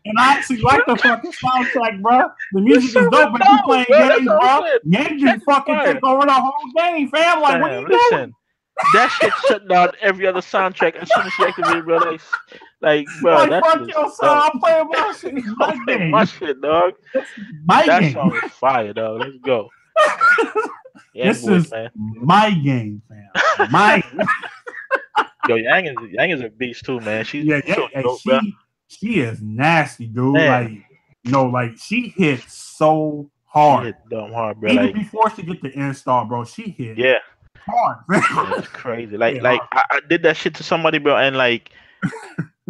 And I actually like the fucking soundtrack, bro. The music is dope, but you playing games, bro. Yang just fucking take over the whole game, fam. Like, what are you doing? That shit shut down every other soundtrack as soon as you activate, bro. Like, bro, that's fuck your song. I'm playing my shit. It's my game. My shit, dog. That song is fire, dog. Let's go. This is my game, fam. My Yo, Yang is a beast too, man. She's dope, bro. She is nasty, dude. Man. Like No, like she hit so She hard. hit dumb hard, bro. Even Like, before she get the install, bro, she hit yeah, hard. that's crazy. Hit I did that shit to somebody, bro, and like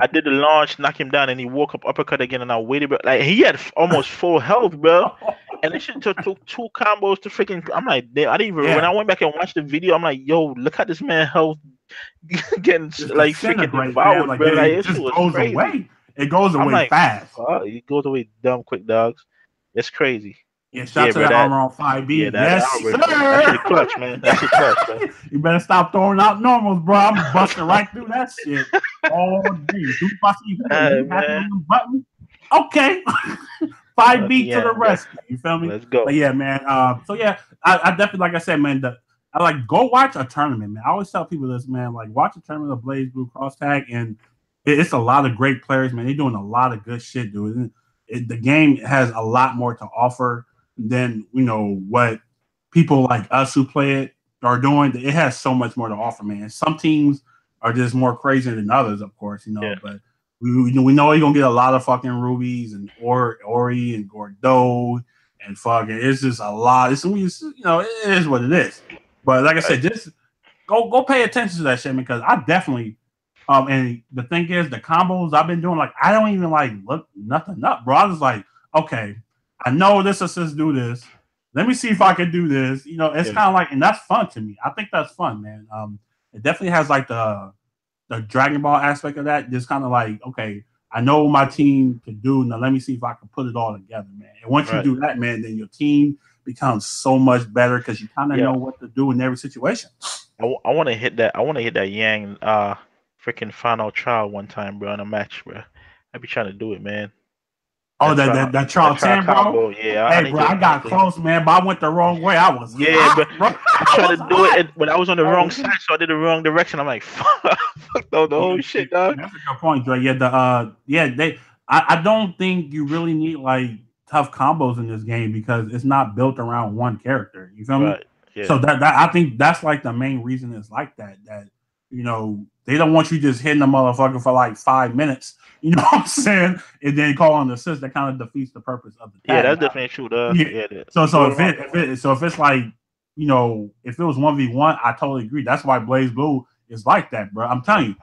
I did the launch, knock him down, and he woke up uppercut again, and I waited, bro. Like he had almost full health, bro. hard. And this shit took two combos to freaking. I'm like, damn, I didn't even. When I Yeah, went back and watched the video, I'm like, yo, look how this man health getting just like freaking disintegrate, man. devoured, Like bro. Like it this shit just was goes crazy. away. It goes I'm away like, fast. fuck, it goes away dumb quick, dogs. It's crazy. Yeah, shout Yeah, out to bro. that That armor on yeah, 5B. that Yes, Albert, that shit clutch, man. That shit clutch, man. sir. You better stop throwing out normals, bro. I'm busting right through that shit all day. Do I see you happy Man, on the button? Okay. fuck 5B to yeah, the bro. rescue. You feel me? Let's go. But yeah, man. So yeah, I definitely, like I said, man, I like go watch a tournament, man. I always tell people this, man. Like watch a tournament of Blaze Blue Cross Tag, and it's a lot of great players, man. They're doing a lot of good shit, dude. The game has a lot more to offer than what people like us who play it are doing. It has so much more to offer, man. Some teams are just more crazy than others, of course, Yeah. but we know you're gonna get a lot of fucking rubies and Ori and Gordo and fucking. It's just a lot. It is what it is. But like I said, just go pay attention to that shit, because I definitely. And the thing is, the combos I've been doing, like I don't even like look nothing up, bro. I was like, okay, I know this assist do this. Let me see if I can do this. It's kind of like, and that's fun to me. I think that's fun, man. It definitely has like the Dragon Ball aspect of that. Just kind of like, okay, I know what my team can do. Now let me see if I can put it all together, man. And once you do that, man, then your team becomes so much better because you kind of know what to do in every situation. I want to hit that. I want to hit that Yang freaking final trial one time, bro, in a match, bro. I be trying to do it, man. Oh, that trial 10, bro. Combo, yeah. Hey, bro, I got close, man, but I went the wrong way. I was hot, bro. I tried to do it, but I was on the wrong side, so I did the wrong direction. I'm like, fuck the whole shit, dog. That's a good point, Dre. Yeah, I don't think you really need like tough combos in this game because it's not built around one character. You feel me? Yeah. So that I think that's like the main reason it's like that. That they don't want you just hitting the motherfucker for like 5 minutes. You know what I'm saying? And then calling the assist, that kind of defeats the purpose of the tag. Yeah, that's definitely true, though. Yeah. So if it's like if it was 1v1, I totally agree. That's why Blaze Blue is like that, bro. I'm telling you.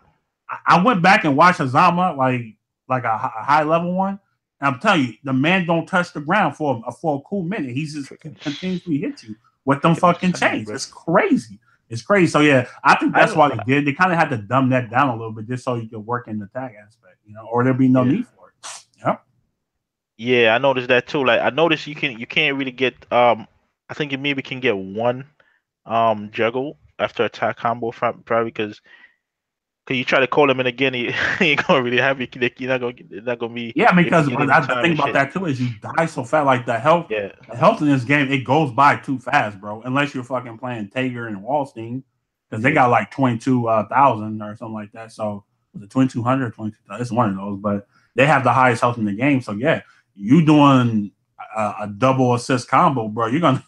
I went back and watched Hazama like a high level one. And I'm telling you, the man don't touch the ground for a cool minute. He's just continuously hit you with them fucking chains. It's crazy. It's crazy. So yeah, I think that's why they did. They kind of had to dumb that down a little bit just so you could work in the tag aspect, or there'd be no need for it. Yeah. Yeah, I noticed that too. Like I noticed you can't really get I think you maybe can get one juggle after a tag combo probably because you try to call him in again, he ain't gonna really have you. You're not gonna be. Yeah, because the thing about that too is you die so fast. Like the health in this game, it goes by too fast, bro. Unless you're fucking playing Tager and Wallstein, because they got like 22,000 or something like that. So was it 2,200 or 22,000? It's one of those, but they have the highest health in the game. So yeah, you doing a double assist combo, bro. You're gonna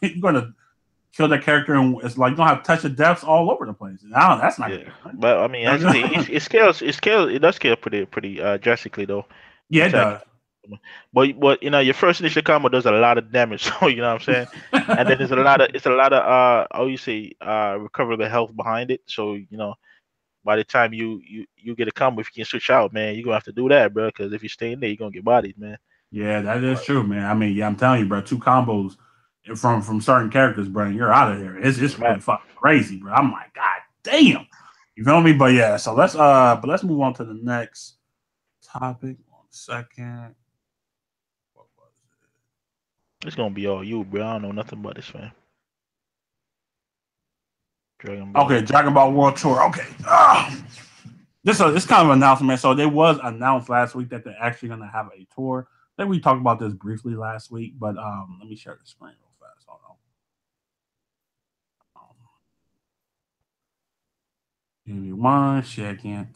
kill that character, and it's like you don't have touch of deaths all over the place. No, that's not good. But I mean, it scales. It does scale pretty drastically though. Yeah, it does. But your first initial combo does a lot of damage, so you know what I'm saying. And then it's a lot of recoverable health behind it. So by the time you get a combo, if you can switch out, man, you're gonna have to do that, bro. Because if you stay in there, you're gonna get bodied, man. Yeah, that is true, man. I mean, I'm telling you, bro, 2 combos from certain characters, bro, and you're out of there. It's really fucking crazy, bro. I'm like, God damn. You feel me? But yeah, so let's move on to the next topic. 1 second. What was it? It's gonna be all you, bro. I don't know nothing about this, man. Dragon Ball World Tour. Okay. This kind of an announcement. So it was announced last week that they're actually gonna have a tour. I think we talked about this briefly last week, but let me share the screen real fast. Hold on. Give me 1 second.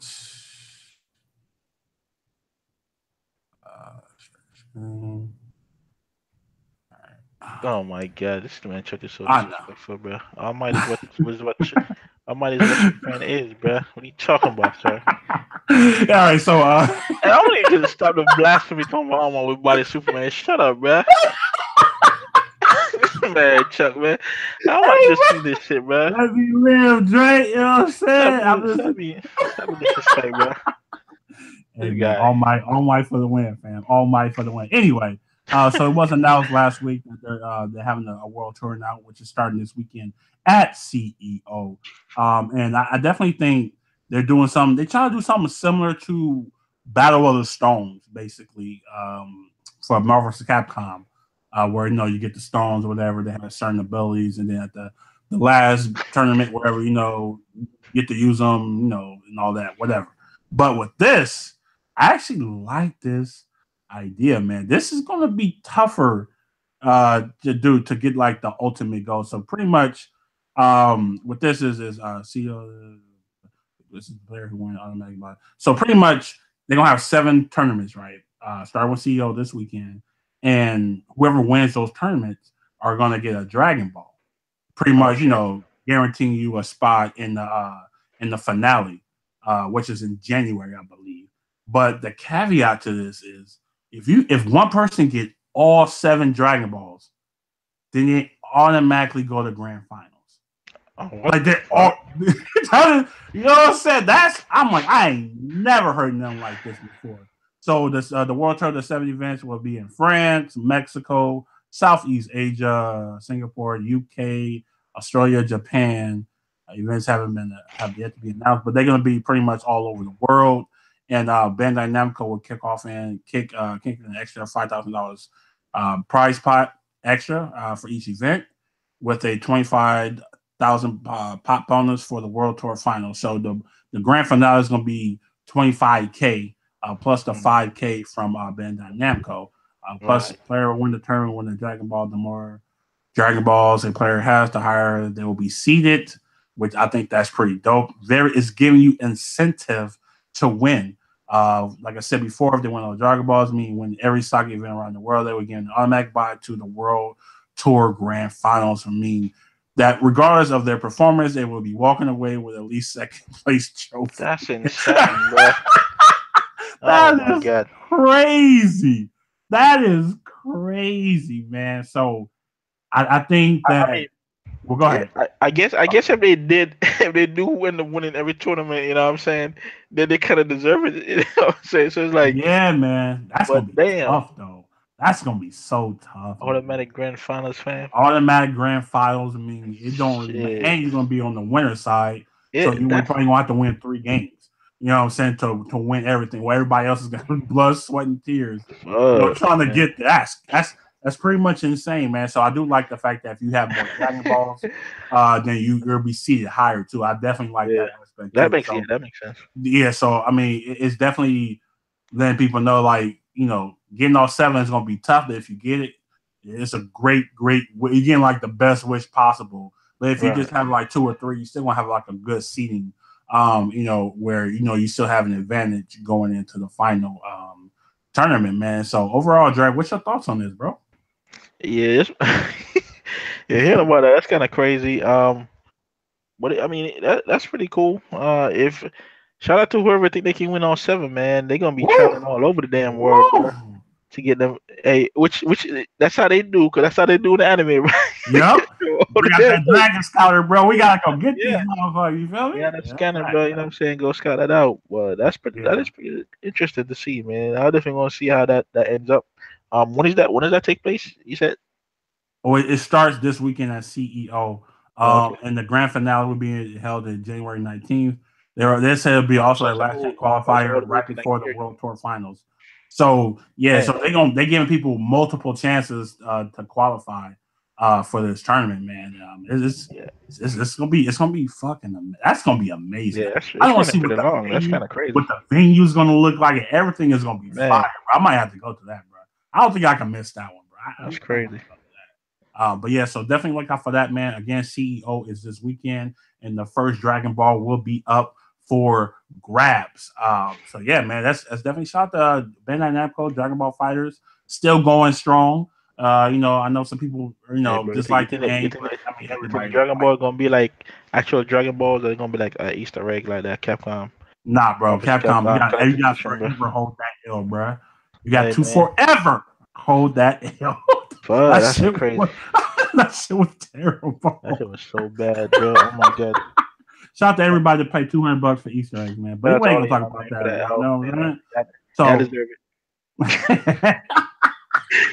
Oh my God, this man Chuck is so disrespectful, bro. Almighty was about to My money is what Superman is, bruh. What are you talking about, sir? All right, so And I want you to stop the blasphemy talking about my with body Superman. Shut up, bruh. Man, Chuck, man. I don't want you to see this shit, bruh. let me live, Dre. You know what I'm Stop saying? I'm me, just, stop me, stop me disrespect, bruh. hey This man, guy. all might for the win, fam. All might for the win. Anyway, so it was announced last week that they're having a world tour now, which is starting this weekend at CEO. And I definitely think they're doing something. They try to do something similar to Battle of the Stones, basically, for Marvel vs. Capcom, where you get the stones or whatever. They have certain abilities, and then at the last tournament, wherever you get to use them, and all that, whatever. But with this, I actually like this idea, man. This is going to be tougher to do to get like the ultimate goal. So pretty much, what this is CEO. This is the player who won automatic buy. So pretty much, they're gonna have 7 tournaments, right? Starting with CEO this weekend, and whoever wins those tournaments are gonna get a Dragon Ball. Pretty Oh much, shit. guaranteeing you a spot in the finale, which is in January, I believe. But the caveat to this is if one person get all 7 Dragon Balls, then they automatically go to grand finals. Oh, what Like the they fuck? all, you know what I'm saying? I'm like, I ain't never heard nothing like this before. So this the World Tour, the 7 events will be in France, Mexico, Southeast Asia, Singapore, UK, Australia, Japan. Events have yet to be announced, but they're going to be pretty much all over the world. And Bandai Namco will kick off and kick an extra $5,000 prize pot extra for each event, with a 25,000 pop bonus for the World Tour final. So the grand finale is going to be 25K plus the 5K from Bandai Namco. Plus, Right. player will win the tournament, win the Dragon Ball. The more Dragon Balls a player has, the higher they will be seeded, which I think that's pretty dope. It's giving you incentive to win. Like I said before, if they win all the Dragon Balls, I mean, win every soccer event around the world, they would get an automatic buy to the World Tour Grand Finals. I mean, that regardless of their performance, they will be walking away with at least second place trophy. That's insane, bro. Oh That my is god. crazy. That is crazy, man. So I think I that. mean, Well, go yeah, ahead. I guess if they did, if they do end up winning every tournament, you know what I'm saying, then they kind of deserve it. You know what I'm saying? So it's like, Yeah, man. That's but gonna be damn, tough, though. That's gonna be so tough, man. automatic grand finals, fam. Automatic grand finals. I mean, it don't really matter. Shit. And you're gonna be on the winner side, so Yeah, you that's probably gonna have to win 3 games. You know what I'm saying? To win everything, where everybody else is gonna blood, sweat, and tears. fuck, Trying to man. get that's pretty much insane, man. So I do like the fact that if you have more Dragon Balls, then you'll be seated higher too. I definitely like Yeah, that aspect too. So that makes sense. yeah, so I mean, it's definitely letting people know, like, getting all 7 is gonna be tough, but if you get it, it's a great. You're getting like the best wish possible. But if you Right. just have like 2 or 3, you still gonna have like a good seating. Where you still have an advantage going into the final tournament, man. So overall, Dre, what's your thoughts on this, bro? Yeah, yeah, hearing about that, that's kind of crazy. But I mean, that's pretty cool. If shout out to whoever think they can win all 7, man. They're gonna be traveling Woo! all over the damn world, bro, Woo! to get them. Hey, which that's how they do, cause that's how they do in the anime, right? Yep. All the Bring out damn that way. Dragon Scouter, bro. We gotta go get these Yeah, motherfuckers. You feel me? yeah, that Yeah, that's scanner, right. bro. You know what I'm saying? Go scout that out. Well, that Yeah. is pretty interesting to see, man. I definitely want to see how that ends up. When is that? When does that take place? You said? Oh, it starts this weekend at CEO, Oh, okay. and the grand finale will be held in January 19th. They said it'll be Oh, also so a it's a last chance whole, all qualifier the way right to next before the year. World Tour Finals. So yeah, Damn. so they giving people multiple chances to qualify for this tournament, man. Yeah. It's gonna be fucking that's gonna be amazing. Yeah, I it's don't want to running see what pretty the long. That's venue kind of crazy, what the venue's gonna look like, and everything is gonna be fire. man. Bro. I might have to go to that, bro. I don't think I can miss that one, bro. That's I want crazy. to go. But yeah, so definitely look out for that, man. Again, CEO is this weekend, and the first Dragon Ball will be up for grabs. So yeah, man, that's definitely shout out to Bandai Namco, Dragon Ball Fighters, still going strong. You know, I know some people, you know, bro, dislike the think that, game, but I mean, you think the everybody Dragon like. Ball gonna be like actual Dragon Balls, or they gonna be like Easter egg like that Capcom? Nah, bro, Official Capcom, Capcom you collector's got edition, bro. forever hold that L, bro. You got Hey to man, forever hold that L. fuck, that that's shit crazy. was, that shit was terrible. That shit was so bad, bro. Oh my god. Shout out to everybody that paid $200 for Easter eggs, man. But Shout out we to ain't all gonna of talk y'all, about man, for that, that bro. You help. know what You I'm know, saying? y'all So, deserve it.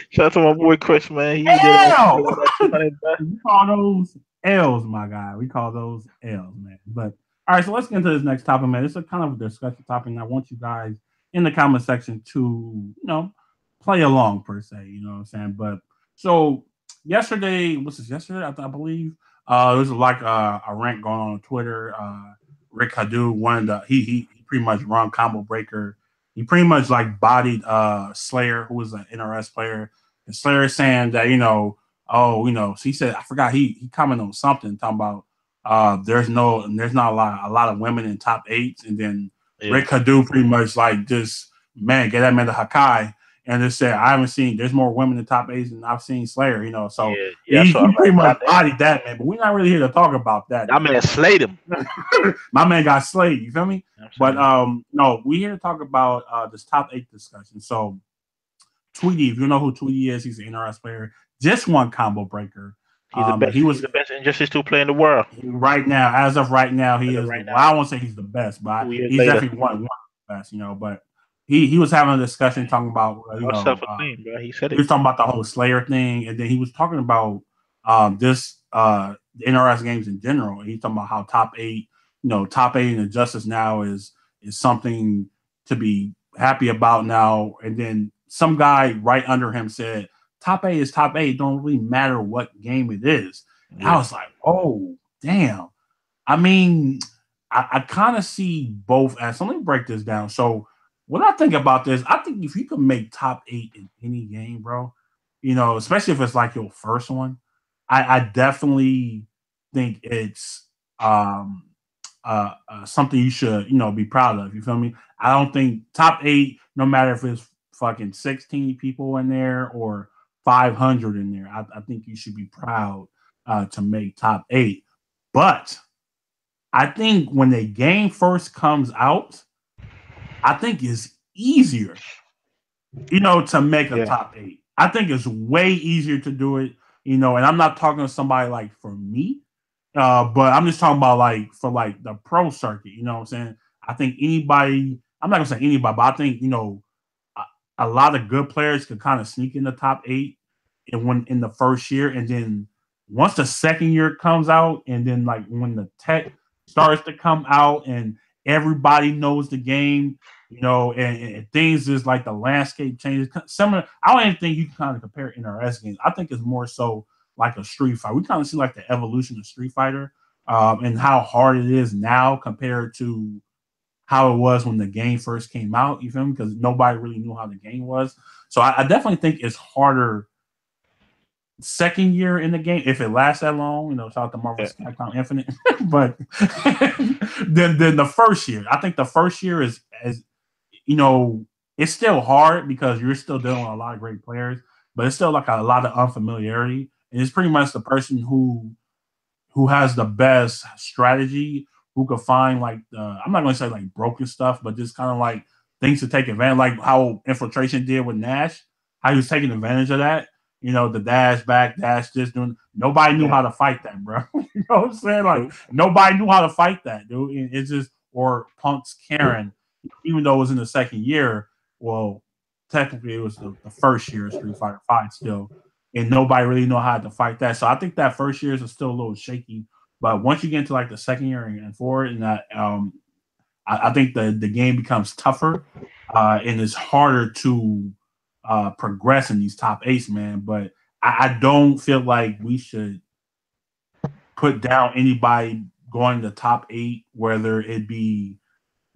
Shout out to my boy Chris, man. He did L. all that 200, bro. We call those L's, my guy. We call those L's, man. But all right, so let's get into this next topic, man. It's a kind of a discussion topic, and I want you guys in the comment section to, you know, play along per se. You know what I'm saying? But so yesterday, what's this? Yesterday, I believe. There was like a rant going on Twitter. Rick Hadu, one of the he pretty much run Combo Breaker. He pretty much like bodied Slayer, who was an NRS player. And Slayer is saying that, you know, oh, you know, so he said, I forgot he commented on something talking about there's not a lot of women in top eights, and then Yeah. Rick Hadu pretty much like just man, get that man the Hakai, and just said I haven't seen there's more women in top eights than I've seen Slayer, you know. So Yeah. So he I'm pretty like, much goddamn, bodied that man, but we're not really here to talk about that. that man slayed him. My man got slayed, you feel me? But Absolutely. no, we're here to talk about this top eight discussion. So Tweety, if you know who Tweety is, he's an NRS player, just won Combo Breaker. He's the best. He was He's the best Injustice 2 player in the world. right now, as of right now, he As of is. right Well, now, I won't say he's the best, but 2 years he's later, definitely one of the best, you know. But he was having a discussion talking about, you all know, self-esteem, bro. He said he it. was talking about the whole Slayer thing, and then he was talking about this the NRS games in general. He's talking about how top eight, you know, top eight in Injustice now is something to be happy about now. And then some guy right under him said, "Top eight is top eight. It don't really matter what game it is." And I was like, "Oh, damn." I mean, I kind of see both as. So let me break this down. So when I think about this, I think if you can make top eight in any game, bro, you know, especially if it's like your first one, I definitely think it's something you should, you know, be proud of. You feel me? I don't think top eight, no matter if it's fucking 16 people in there or 500 in there, I think you should be proud to make top eight. But I think when the game first comes out, I think it's easier, you know, to make a top eight. I think it's way easier to do it, you know, and I'm not talking to somebody like for me, but I'm just talking about like for like the pro circuit, you know what I'm saying? I think anybody, I'm not gonna say anybody, but I think, you know, a lot of good players could kind of sneak in the top eight in the first year, and then once the second year comes out, and then like when the tech starts to come out and everybody knows the game, you know, and things is like the landscape changes. I don't even think you can kind of compare NRS games. I think it's more so like a Street Fighter. We kind of see like the evolution of Street Fighter and how hard it is now compared to how it was when the game first came out. You feel me? Because nobody really knew how the game was. So I definitely think it's harder second year in the game if it lasts that long. You know, shout out to Marvel's Capcom Infinite, but then the first year, I think the first year is as you know, it's still hard because you're still dealing with a lot of great players, but it's still like a lot of unfamiliarity, and it's pretty much the person who has the best strategy, who could find like I'm not going to say like broken stuff, but just kind of like things to take advantage, like how Infiltration did with Nash, how he was taking advantage of that. You know, the dash back, dash this, doing. Nobody knew how to fight that, bro. You know what I'm saying? Like nobody knew how to fight that, dude. It's just or Punk's Karen, even though it was in the second year. Well, technically it was the first year of Street Fighter V still, and nobody really know how to fight that. So I think that first year is still a little shaky. But once you get into like the second year and forward, and that I think the game becomes tougher and it's harder to progress in these top eights, man. But I don't feel like we should put down anybody going to top eight, whether it be,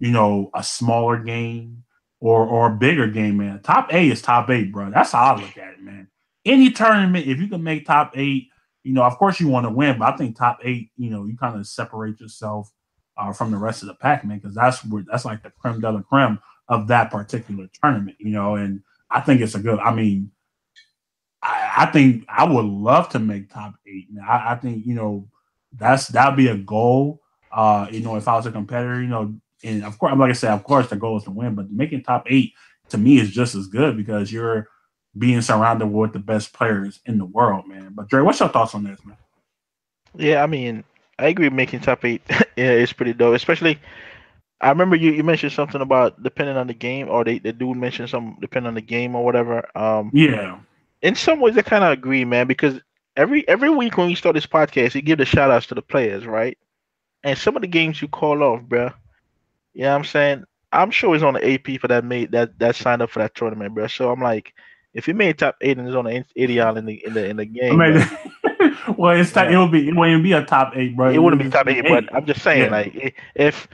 you know, a smaller game or a bigger game, man. Top eight is top eight, bro. That's how I look at it, man. Any tournament, if you can make top eight, you know, of course you want to win, but I think top eight, you know, you kind of separate yourself from the rest of the pack, man, because that's like the creme de la creme of that particular tournament, you know. And I think it's a good. I mean, I think I would love to make top 8. Man. I think that'd be a goal. If I was a competitor, and of course, like I said, of course, the goal is to win, but making top 8 to me is just as good because you're being surrounded with the best players in the world, man. But Dre, what's your thoughts on this, man? Yeah, I mean, I agree. Making top 8, yeah, it's pretty dope. Especially, I remember you mentioned something about depending on the game, or they do mention some depending on the game or whatever. Yeah, In some ways, I kind of agree, man, because every week when we start this podcast, you give the shout outs to the players, right? And some of the games you call off, bro. You know what I'm saying? I'm sure it's on the 8 people that made that signed up for that tournament, bro. So I'm like, if you made top 8 and it's on the 80 y'all in the I game, mean, bro, well, you know, it wouldn't be a top 8, bro. it It wouldn't would be just top be 8. But 8. I'm just saying, Yeah, like, if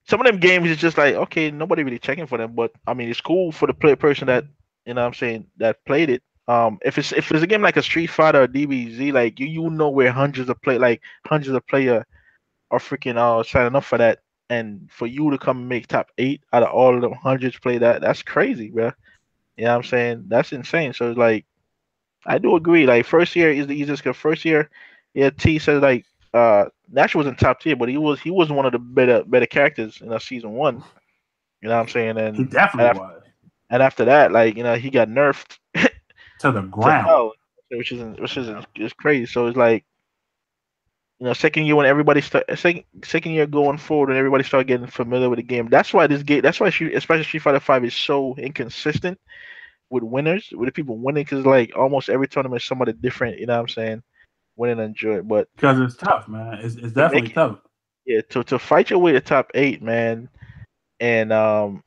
some of them games is just like, okay, nobody really checking for them, but I mean, it's cool for the person that what I'm saying that played it. If it's a game like a Street Fighter or DBZ, like you know where hundreds of player are freaking signing up for that, and for you to come and make top 8 out of all of them hundreds play that's crazy, bro. You know what I'm saying? That's insane. So it's like I do agree. Like first year is the easiest because first year, yeah, T said like Nash wasn't top tier, but he was one of the better characters in season one. You know what I'm saying? he And definitely after, was and after that, like he got nerfed to the to ground. hell, which is crazy. So it's like second year when everybody second year going forward and everybody start getting familiar with the game. That's why this game. That's why especially Street Fighter Five is so inconsistent with winners, with the people winning, because like almost every tournament is somebody different. You know what I'm saying? Winning and enjoy it, but Because it's tough, man. It's to definitely make it, tough. yeah, to fight your way to top 8, man, and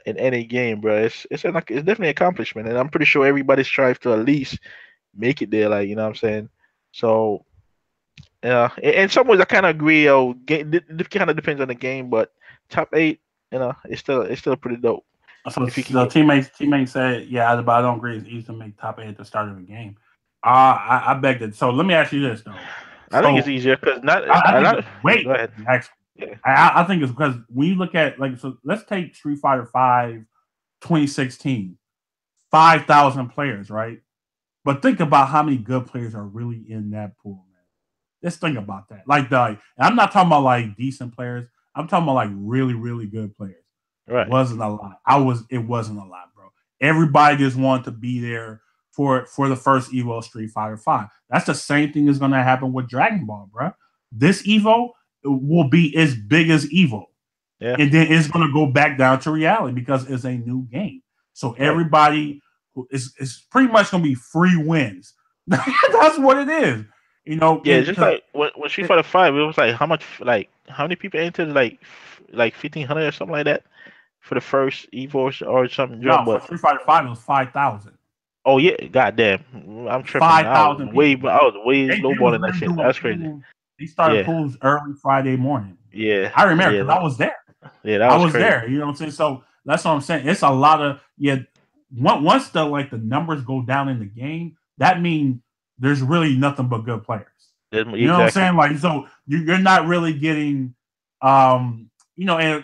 in any game, bro, it's definitely an accomplishment, and I'm pretty sure everybody strives to at least make it there. Like what I'm saying. So yeah, in some ways I kind of agree. It kind of depends on the game, but top 8, it's still pretty dope So, if you can so get. teammates said, yeah, but I don't agree. It's easy to make top 8 at the start of a game. I beg that. So let me ask you this though. I think it's So easier because not I a think lot. Yeah, wait, go ahead. actually, Yeah, I think it's because when you look at so let's take Street Fighter 5 2016, 5,000 players, right? But think about how many good players are really in that pool, man. Just think about that. And I'm not talking about like decent players. I'm talking about like really, really good players. right. Wasn't a lot. It wasn't a lot, bro. Everybody just wanted to be there for the first Evo Street Fighter 5. That's the same thing is gonna happen with Dragon Ball, bro. This Evo will be as big as Evo. Yeah, And then it's gonna go back down to reality because it's a new game. So right. everybody is pretty much gonna be free wins. That's what it is. Yeah, just Because like when Street Fighter Five, it was like how many people entered like 1,500 or something like that for the first Evo or something jump. no, for But Street Fighter 5 it was 5,000. oh yeah, goddamn, I'm tripping. 5,000 people. I was way They was lowballing that really shit. doing That's crazy. pools. They started Yeah, pools early Friday morning. yeah, I remember yeah, because I was there. yeah. That I was was crazy. there. You know what I'm saying? So that's what I'm saying. It's a lot of Once the numbers go down in the game, that means there's really nothing but good players. You know what I'm Exactly. saying? Like so, you're not really getting, and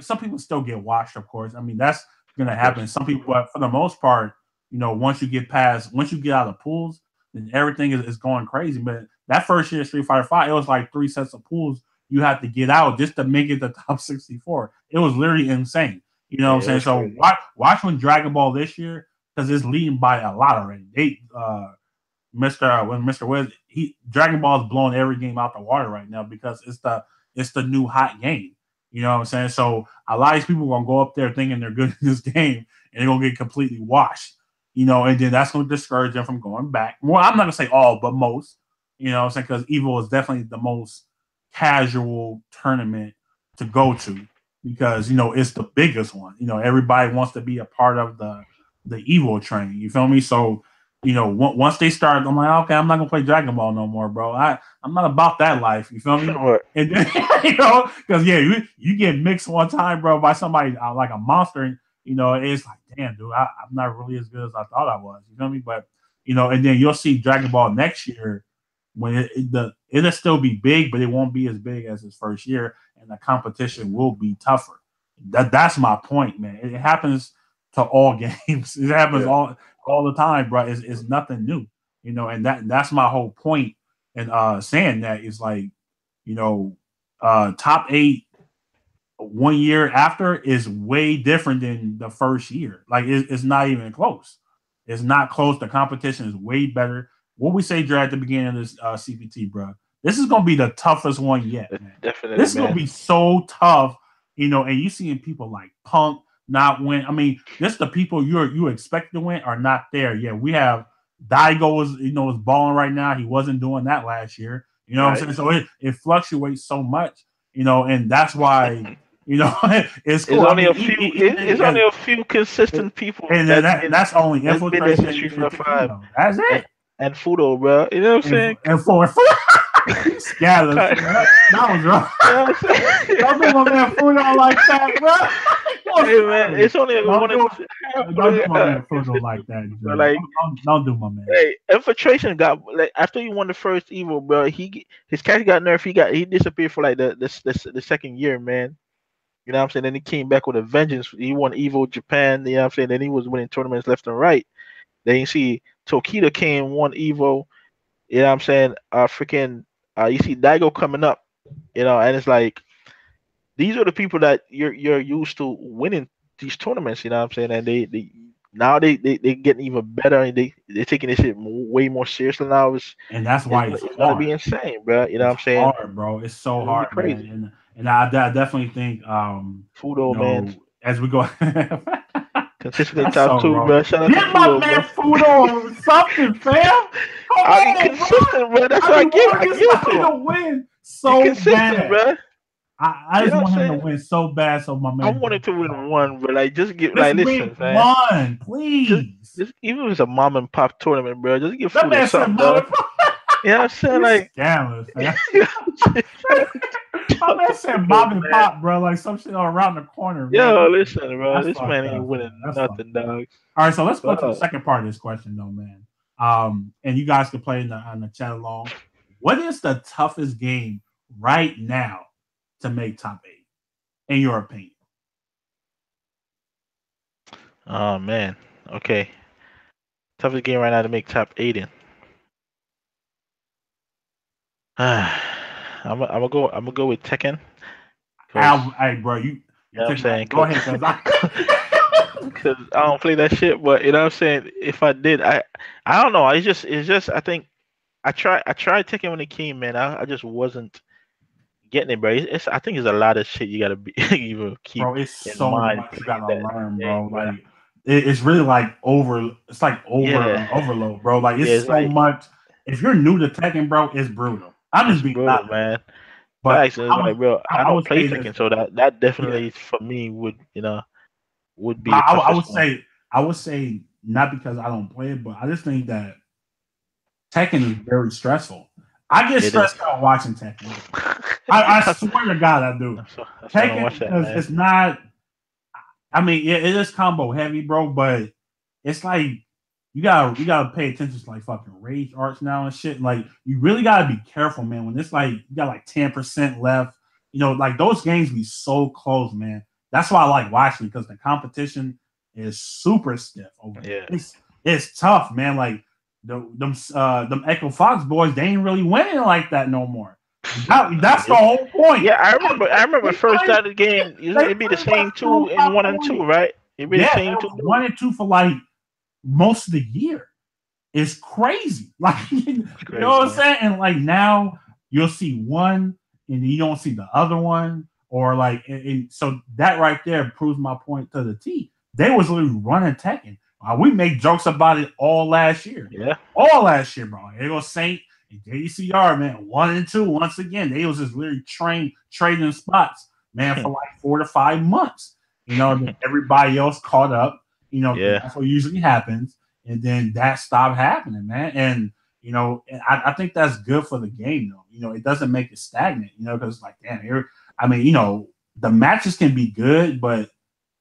some people still get washed. Of course, I mean that's gonna Of course. happen. Some people, but for the most part, once you get out of pools, then everything is going crazy. But that first year Street Fighter 5, it was like 3 sets of pools you had to get out just to make it the top 64. It was literally insane. You know what I'm Yeah, it saying? was So crazy. watch when Dragon Ball this year because it's leading by a lot already. Mr. Wiz, Dragon Ball is blowing every game out the water right now because it's the new hot game. You know what I'm saying? So a lot of these people are gonna go up there thinking they're good in this game and they're gonna get completely washed. And then that's gonna discourage them from going back. Well, I'm not gonna say all, but most. You know what I'm saying? Because Evo is definitely the most casual tournament to go to because it's the biggest one. Everybody wants to be a part of the Evo train. You feel me? So once they start, I'm like, okay, I'm not gonna play Dragon Ball no more, bro. I'm not about that life. You feel me? What? And then, because you get mixed one time, bro, by somebody like a monster, and it's like, damn, dude, I'm not really as good as I thought I was. You feel me? But and then you'll see Dragon Ball next year when it'll still be big, but it won't be as big as his first year, and the competition will be tougher. That's my point, man. It happens to all games. It happens Yeah. all the time, bro. It's nothing new. You know, and that's my whole point in saying that is like, you know, top 8 1 year after is way different than the first year. Like it's not even close. It's not close. The competition is way better. What we say, Dre, at the beginning of this CPT, bro. This is gonna be the toughest one yet, man. Definitely, this is gonna be so tough, you know. And you seeing people like Punk not win. I mean, just the people you expect to win are not there. Yeah, we have Daigo is balling right now. He wasn't doing that last year. You know what I'm saying? So it fluctuates so much, you know, and that's why. You know, it's cool. Only only a few consistent people, and that's only Infiltration. That's it. And Fudo, bro. You know what I'm saying? And for Scallus, that was wrong. Don't do my man Fudo like that, bro. Hey man, it's only don't do my man Fudo like that, bro. Like, don't do my man. Hey, Infiltration got like after he won the first Evo, bro. His character got nerfed. He disappeared for like the second year, man. You know what I'm saying? Then he came back with a vengeance. He won Evo Japan. You know what I'm saying? Then he was winning tournaments left and right. Then you see Tokita came, won Evo. You know what I'm saying? You see Daigo coming up. You know, and it's like these are the people that you're used to winning these tournaments. You know what I'm saying? And they getting even better, and they're taking this shit way more seriously now. And that's why it's gonna be insane, bro. You know what I'm saying? Hard, bro. It's so hard, crazy. Man. And I definitely think Fudo, man. As we go consistently top 2, bro. Shout out to Fudo, man. Fudo something, fam. Consistent, bro. That's what I give it to him. Win so bad, bro. I just want him to win so bad, so my man. I wanted to win one, but like just give listen, man. One, please. Just even if it's a mom and pop tournament, bro. Just give Fudo something, bro. You know what I'm saying? Like, scandalous, man. My man said mom and pop, bro. Like some shit around the corner, bro. Yo, listen, bro. This man ain't winning nothing, dog. All right, so let's go to the second part of this question, though, man. And you guys can play on the chat along. What is the toughest game right now to make top 8, in your opinion? Oh man. Okay. Toughest game right now to make top 8 in. I'm gonna go with Tekken. Hey, bro, you know what I'm saying? Go ahead, because I don't play that shit. But you know what I'm saying? If I did, I don't know. It's just I think I tried Tekken when it came, man. I just wasn't getting it, bro. I think there's a lot of shit you gotta be even keep bro, it's in so mind. Much you gotta learn, bro. Like it's really like overload, bro. Like it's so like, much. If you're new to Tekken, bro, it's brutal. I'm just being brutal, man. But bro, I don't play Tekken, so that definitely for me would be. I would say not because I don't play it, but I just think that Tekken is very stressful. I get stressed out watching Tekken. I swear to God, I do. Tekken because it's not. I mean, it is combo heavy, bro, but it's like you gotta pay attention to like fucking rage arts now and shit. Like you really gotta be careful, man. When it's like you got like 10% left, you know, like those games be so close, man. That's why I like watching because the competition is super stiff over there. It's tough, man. Like them Echo Fox boys, they ain't really winning like that no more. That's the whole point. Yeah, I remember first out of the game, it'd be the same 2 in 1 and 2, right? It'd be the same 2. 1 and 2 for like most of the year. It's crazy. Like you know what I'm saying? And like now you'll see one and you don't see the other one, or like and so that right there proves my point to the T. They was literally running Tekken. We make jokes about it all last year. Yeah, all last year, bro. It was Saint and JDCR, man. 1 and 2 once again. They was just literally trading spots, man, for like 4 to 5 months. You know, everybody else caught up. You know, that's what usually happens. And then that stopped happening, man. And, you know, I think that's good for the game, though. You know, it doesn't make it stagnant, you know, because it's like, damn, you know, the matches can be good, but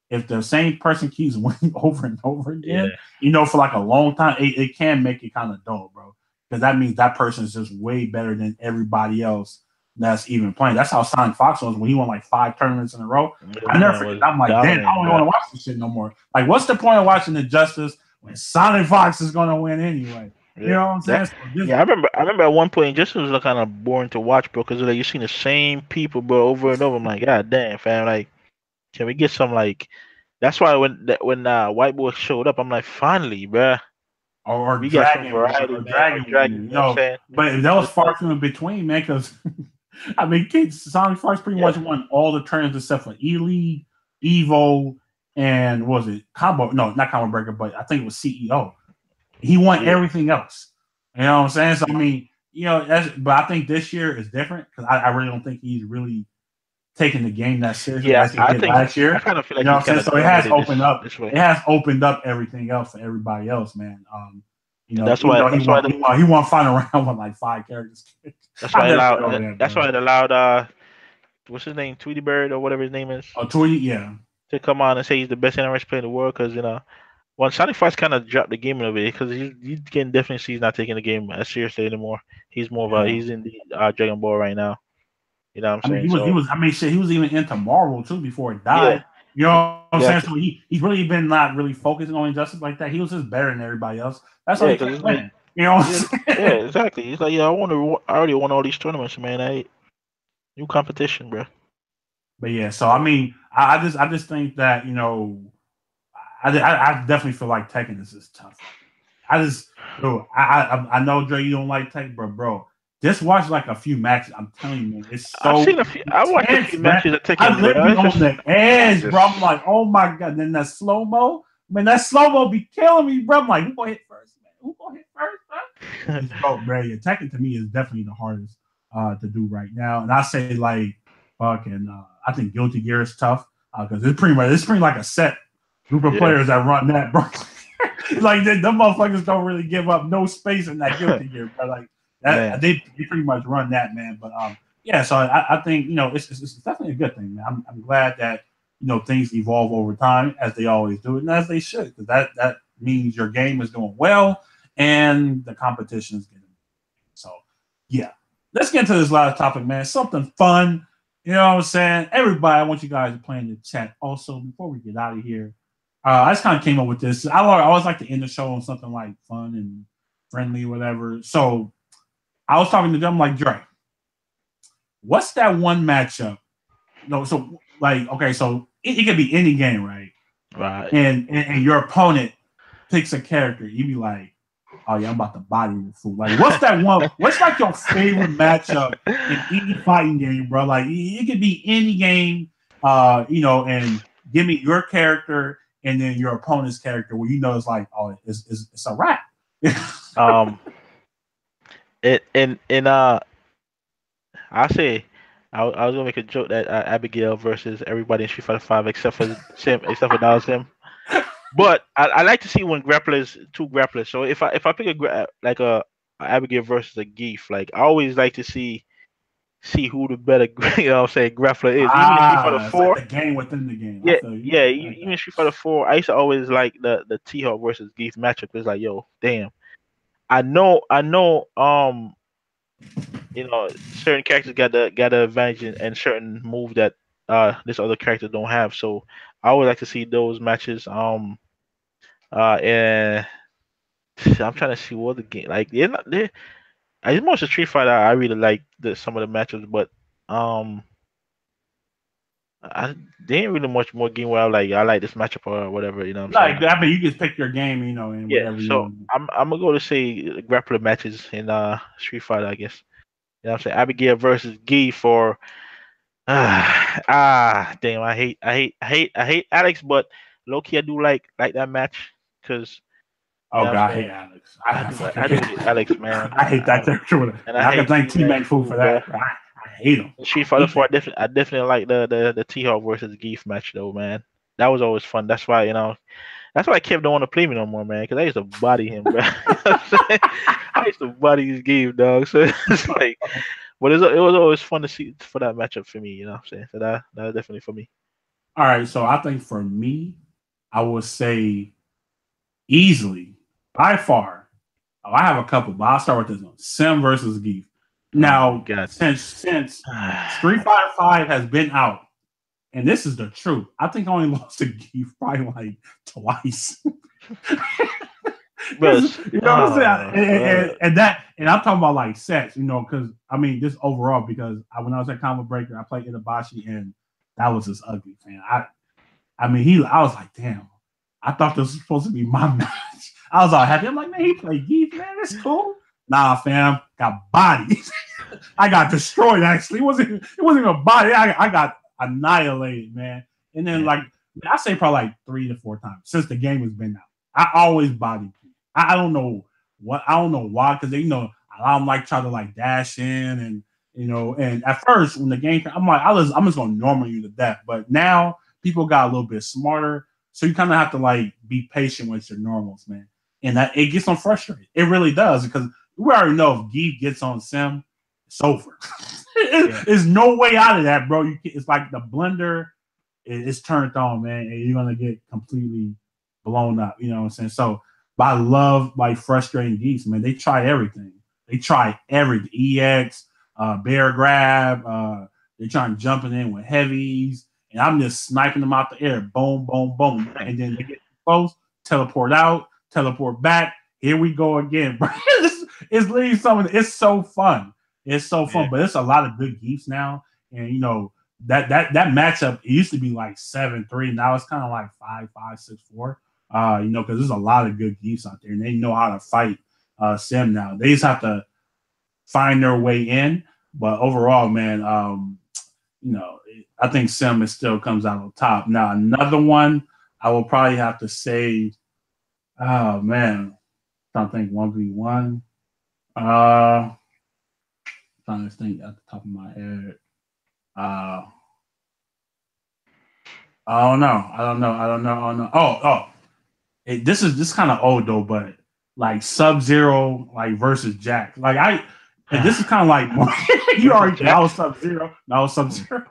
if the same person keeps winning over and over again, you know, for like a long time, it can make it kind of dull, bro. Because that means that person is just way better than everybody else that's even playing. That's how Sonic Fox was when he won like 5 tournaments in a row. I never forget. I'm like, damn, I don't want to watch this shit no more. Like, what's the point of watching Injustice when Sonic Fox is going to win anyway? You know what I'm saying? That, yeah, I remember at one point, it just was kind of boring to watch, bro, because like you seen the same people, bro, over and over. I'm like, God damn, fam, like, can we get some like? That's why when White Boy showed up, I'm like, finally, bro, or we got some dragging variety, or man, or dragging dragon. winning, You you know what I'm know. saying? But that was far from in between, man. Because I mean, Sonic Fox pretty Yeah, much won all the tournaments except for E League, Evo, and what was it Combo? No, not Combo Breaker, but I think it was CEO. He won yeah, everything else. You know what I'm saying? So I mean, you know, but I think this year is different because I really don't think he's really taking the game that seriously yeah. as he did last I year. kind of feel You like know he's what I'm kind saying? of So it done has with it opened up. this way, It has opened up everything else for everybody else, man. You and know, even though the, he won final round with like 5 characters. that's I'll why it never get allowed over that, that's bro. why it allowed what's his name, Tweety Bird or whatever his name is, Oh, Tweety, yeah. to come on and say he's the best NRS player in the world because Well, Sonic Fox kind of dropped the game a little bit because you can definitely see he's not taking the game as seriously anymore. He's more of a Yeah. he's in the Dragon Ball right now. You know what I'm I mean, saying? So I mean, shit, he was even into Marvel too before he yeah, died. You know what I'm saying? exactly. So he's really been not really focusing on injustice like that. He was just better than everybody else. That's why Yeah, he because kept it's like winning. You know what yeah, I'm yeah, saying? exactly. He's like, yeah, I already won all these tournaments, man. New competition, bro. But yeah, so I So mean, I just think that I definitely feel like Tekken is tough. I just I know Dre, you don't like Tekken, but bro, just watch like a few matches. I'm telling you, man, it's I've so seen a few. I watched a intense, few man. matches at I Tekken, bro. literally It's on just the edge, bro. I'm just like, oh my god. Then that slow mo, man, that slow mo be killing me, bro. I'm like, who gonna hit first, man? Who gonna hit first, bro? It's bro, bro. Yeah, Tekken to me is definitely the hardest to do right now, and I say like fucking. I think Guilty Gear is tough because it's pretty like a set group of yeah. players that run that, bro. Like them motherfuckers don't really give up no space in that Guilty Gear, but like that Man, they pretty much run that, man. But yeah, so I think it's definitely a good thing, man. I'm glad that things evolve over time as they always do, and as they should, because that means your game is doing well and the competition is getting. So yeah, let's get into this last topic, man. Something fun. You know what I'm saying? Everybody, I want you guys to play in the chat. Also, before we get out of here, I just kind of came up with this. I always like to end the show on something like fun and friendly, or whatever. So I was talking to them like, Dre, what's that one matchup? No, so like, okay, so it could be any game, right? right. And your opponent picks a character. You be like, oh yeah, I'm about to body the fool. Like, what's that one? What's like your favorite matchup in any fighting game, bro? Like, it could be any game, and give me your character and then your opponent's character, where it's like, oh, it's a wrap. um, in I say, I was gonna make a joke that Abigail versus everybody in Street Fighter Five except for Sim, except for Dallas Sim. But I like to see when two grapplers. So if I pick like a Abigail versus a Geef, like I always like to see who the better grappler is. Even in Street Fighter It's like Four, the game within the game. I yeah, feel you. yeah. I like Even that. Street Fighter Four, I used to always like the T Hawk versus Geef matchup. It's like, yo, damn. I know. Certain characters got the advantage and certain move that this other character don't have. So I always like to see those matches. And I'm trying to see what the game like. They're not they. It's most of Street Fighter. I really like some of the matches, but um, I there ain't really much more game where I like this matchup or whatever. You know what I'm saying? Like, I mean, you just pick your game, and Yeah. whatever you So want to do. I'm gonna go to say grappler matches in Street Fighter. I guess. You know what I'm saying? Abigail versus Gee for damn, I hate Alex, but low key I do like that match because you Oh know what God, I'm I hate saying. Alex. I I do fucking I do hate Alex, man. I hate that character. And I I can hate thank T T Mac Mac Food too, for bro. that. I hate him. Street I Fighter hate 4, that. I definitely like the T Hawk versus Geef match though, man. That was always fun. That's why Kev don't want to play me no more, man. Because I used to body him, bro. You know what I'm saying? I used to body his game, dog. So it's like, but it was always fun to see for that matchup for me. You know what I'm saying? So that was definitely for me. All right, so I think for me, I would say easily, by far. Oh, I have a couple, but I'll start with this one: Sim versus Geef. Oh my Now, god. since Street Fighter Five has been out, and this is the truth, I think I only lost to Geef probably like twice. Bro, You know what I'm saying? bro. And I'm talking about like sets, you know, because I mean, just overall, because when I was at Combo Breaker, I played Itabashi, and that was just ugly, man. I mean, I was like, damn, I thought this was supposed to be my match. I was all happy. I'm like, man, he played Geef, man, that's cool. Nah, fam, got bodied. I got destroyed. Actually, it wasn't even a body. I got annihilated, man. And then like I say probably like 3 to 4 times since the game has been out. I always body people. I don't know why, because they, you know, I'm like try to like dash in, and you know, and at first when the game, I'm like, I'm just gonna normal you to death. But now people got a little bit smarter, so you kind of have to like be patient with your normals, man. And that it gets them frustrated. It really does, because we already know if Geef gets on Sim, it's over. There's no way out of that, bro. It's like the blender is turned on, man, and you're gonna get completely blown up. You know what I'm saying? So, but I love like frustrating Geefs, man. They try everything. They try everything. EX, bear grab. They're trying jumping in with heavies, and I'm just sniping them out the air. Boom, boom, boom, and then they get close, teleport out, teleport back. Here we go again, bro. It's literally something. It's so fun. It's so fun, but it's a lot of good Geefs now, and you know that matchup. It used to be like 7-3. Now it's kind of like 5-5, 6-4. You know, because there's a lot of good Geefs out there, and they know how to fight Sim now. They just have to find their way in. But overall, man, you know, I think Sim still comes out on top. Now another one, I will probably have to say, oh man, I'm trying to think 1v1. Trying to think at the top of my head. I don't know. This is kind of old though, but like Sub-Zero like versus Jax. Like this is kind of like you already. I was Sub-Zero. I was Sub-Zero.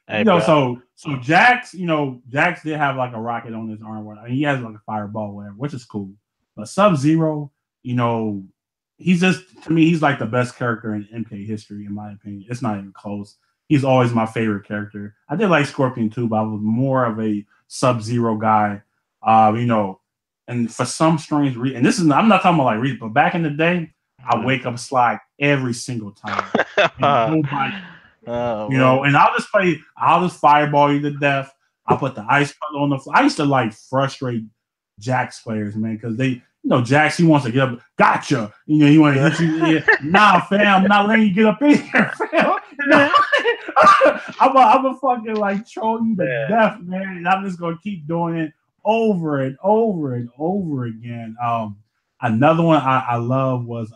Hey, you know, bro. so Jax, you know, Jax did have like a rocket on his arm. I mean, he has like a fireball, whatever, which is cool. But Sub-Zero, you know, he's just, to me, he's like the best character in MK history, in my opinion. It's not even close. He's always my favorite character. I did like Scorpion too, but I was more of a Sub-Zero guy. You know, and for some strange reason, and this is, I'm not talking about like reason, but back in the day, I wake up slide every single time. Nobody, you know, and I'll just fireball you to death. I'll put the ice puddle on the floor. I used to like frustrate Jax players, man, because they, you know, Jax, he wants to get up. Gotcha. You know, he want to hit you. Yeah. Nah, fam, I'm not letting you get up in here, fam. No. I'm a fucking like troll you to death, man. And I'm just gonna keep doing it over and over and over again. Another one I love was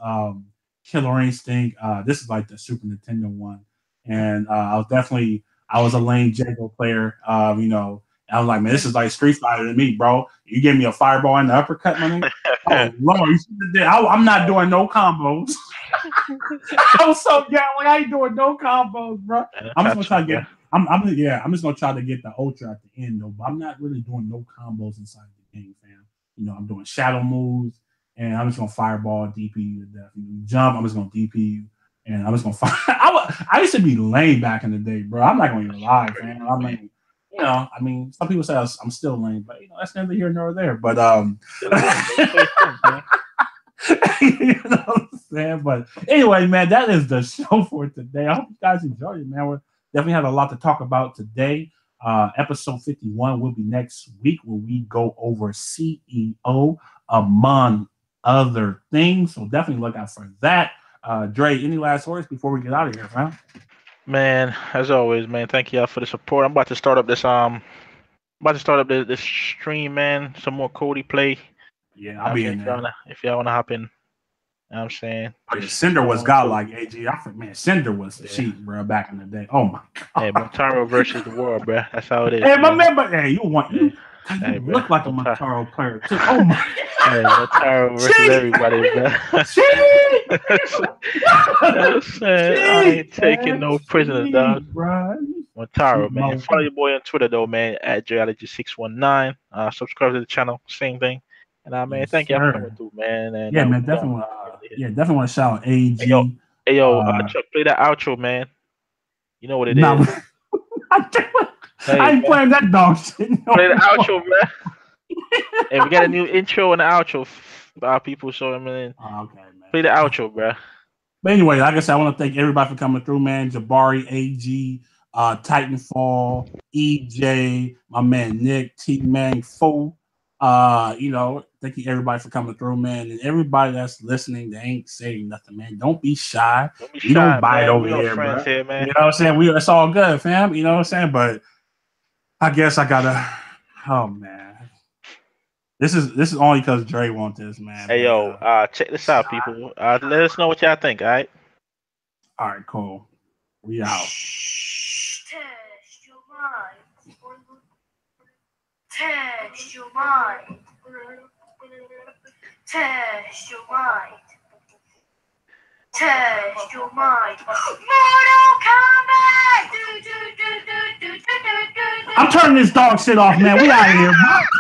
Killer Instinct. This is like the Super Nintendo one, and I was a lane Jago player. You know, I was like, man, this is like Street Fighter to me, bro. You give me a fireball and the uppercut, money. Oh Lord, I'm not doing no combos. I was so young, like I ain't doing no combos, bro. I'm just gonna try to get. I'm just gonna try to get the ultra at the end though, but I'm not really doing no combos inside the game, fam. You know, I'm doing shadow moves, and I'm just gonna fireball, DP you to death. You jump, I'm just gonna DP you, and I'm just gonna fire. I used to be lame back in the day, bro. I'm not gonna even lie, man. I'm like, you know, I mean, some people say I'm still lame, but you know, that's neither here nor there. But you know what I'm saying? But anyway, man, that is the show for today. I hope you guys enjoyed it, man. We definitely had a lot to talk about today. Episode 51 will be next week where we go over CEO among other things. So definitely look out for that. Dre, any last words before we get out of here, man? Man, as always, man, thank y'all for the support. I'm about to start up this this stream, man. Some more Cody play. Yeah, I'll be in there. If y'all wanna hop in, you know what I'm saying. Yeah, Cinder was godlike, AG. Man, Cinder was the cheat, bro, back in the day. Oh my god. Hey, Montaro versus the world, bro. That's how it is. Hey, my man, but hey, you look like a Montaro player too. Oh my. Hey, Montaro versus everybody, bro. I ain't taking no prisoners, dog. Montaro, man. Follow your boy on Twitter though, man, at Geology619. Subscribe to the channel, same thing. And man, thank you for coming through, man. And yeah, man, definitely want to shout out AG. Hey yo, Chuck, play that outro, man. You know what it is. I ain't playing that dog shit. Play the outro, man. Hey, we got a new intro and the outro. Our people show him and Oh, okay, man. play the outro, bro. But anyway, like I said, I want to thank everybody for coming through, man. Jabari, AG, Titanfall, EJ, my man Nick, T Man, Fo. Thank you everybody for coming through, man. And everybody that's listening, they ain't saying nothing, man. Don't be shy. Don't be We don't shy, bite man. over We all here, friends bro. here, man. You know what I'm saying? It's all good, fam. You know what I'm saying? But I guess I gotta. Oh man, this is only because Dre wants this, man. Hey, yo, check this out, people. Let us know what y'all think, all right? All right, cool. We out. Test your mind. Test your mind. Test your mind. Test your mind. Mortal Kombat! I'm turning this dog shit off, man. We out of here, bro.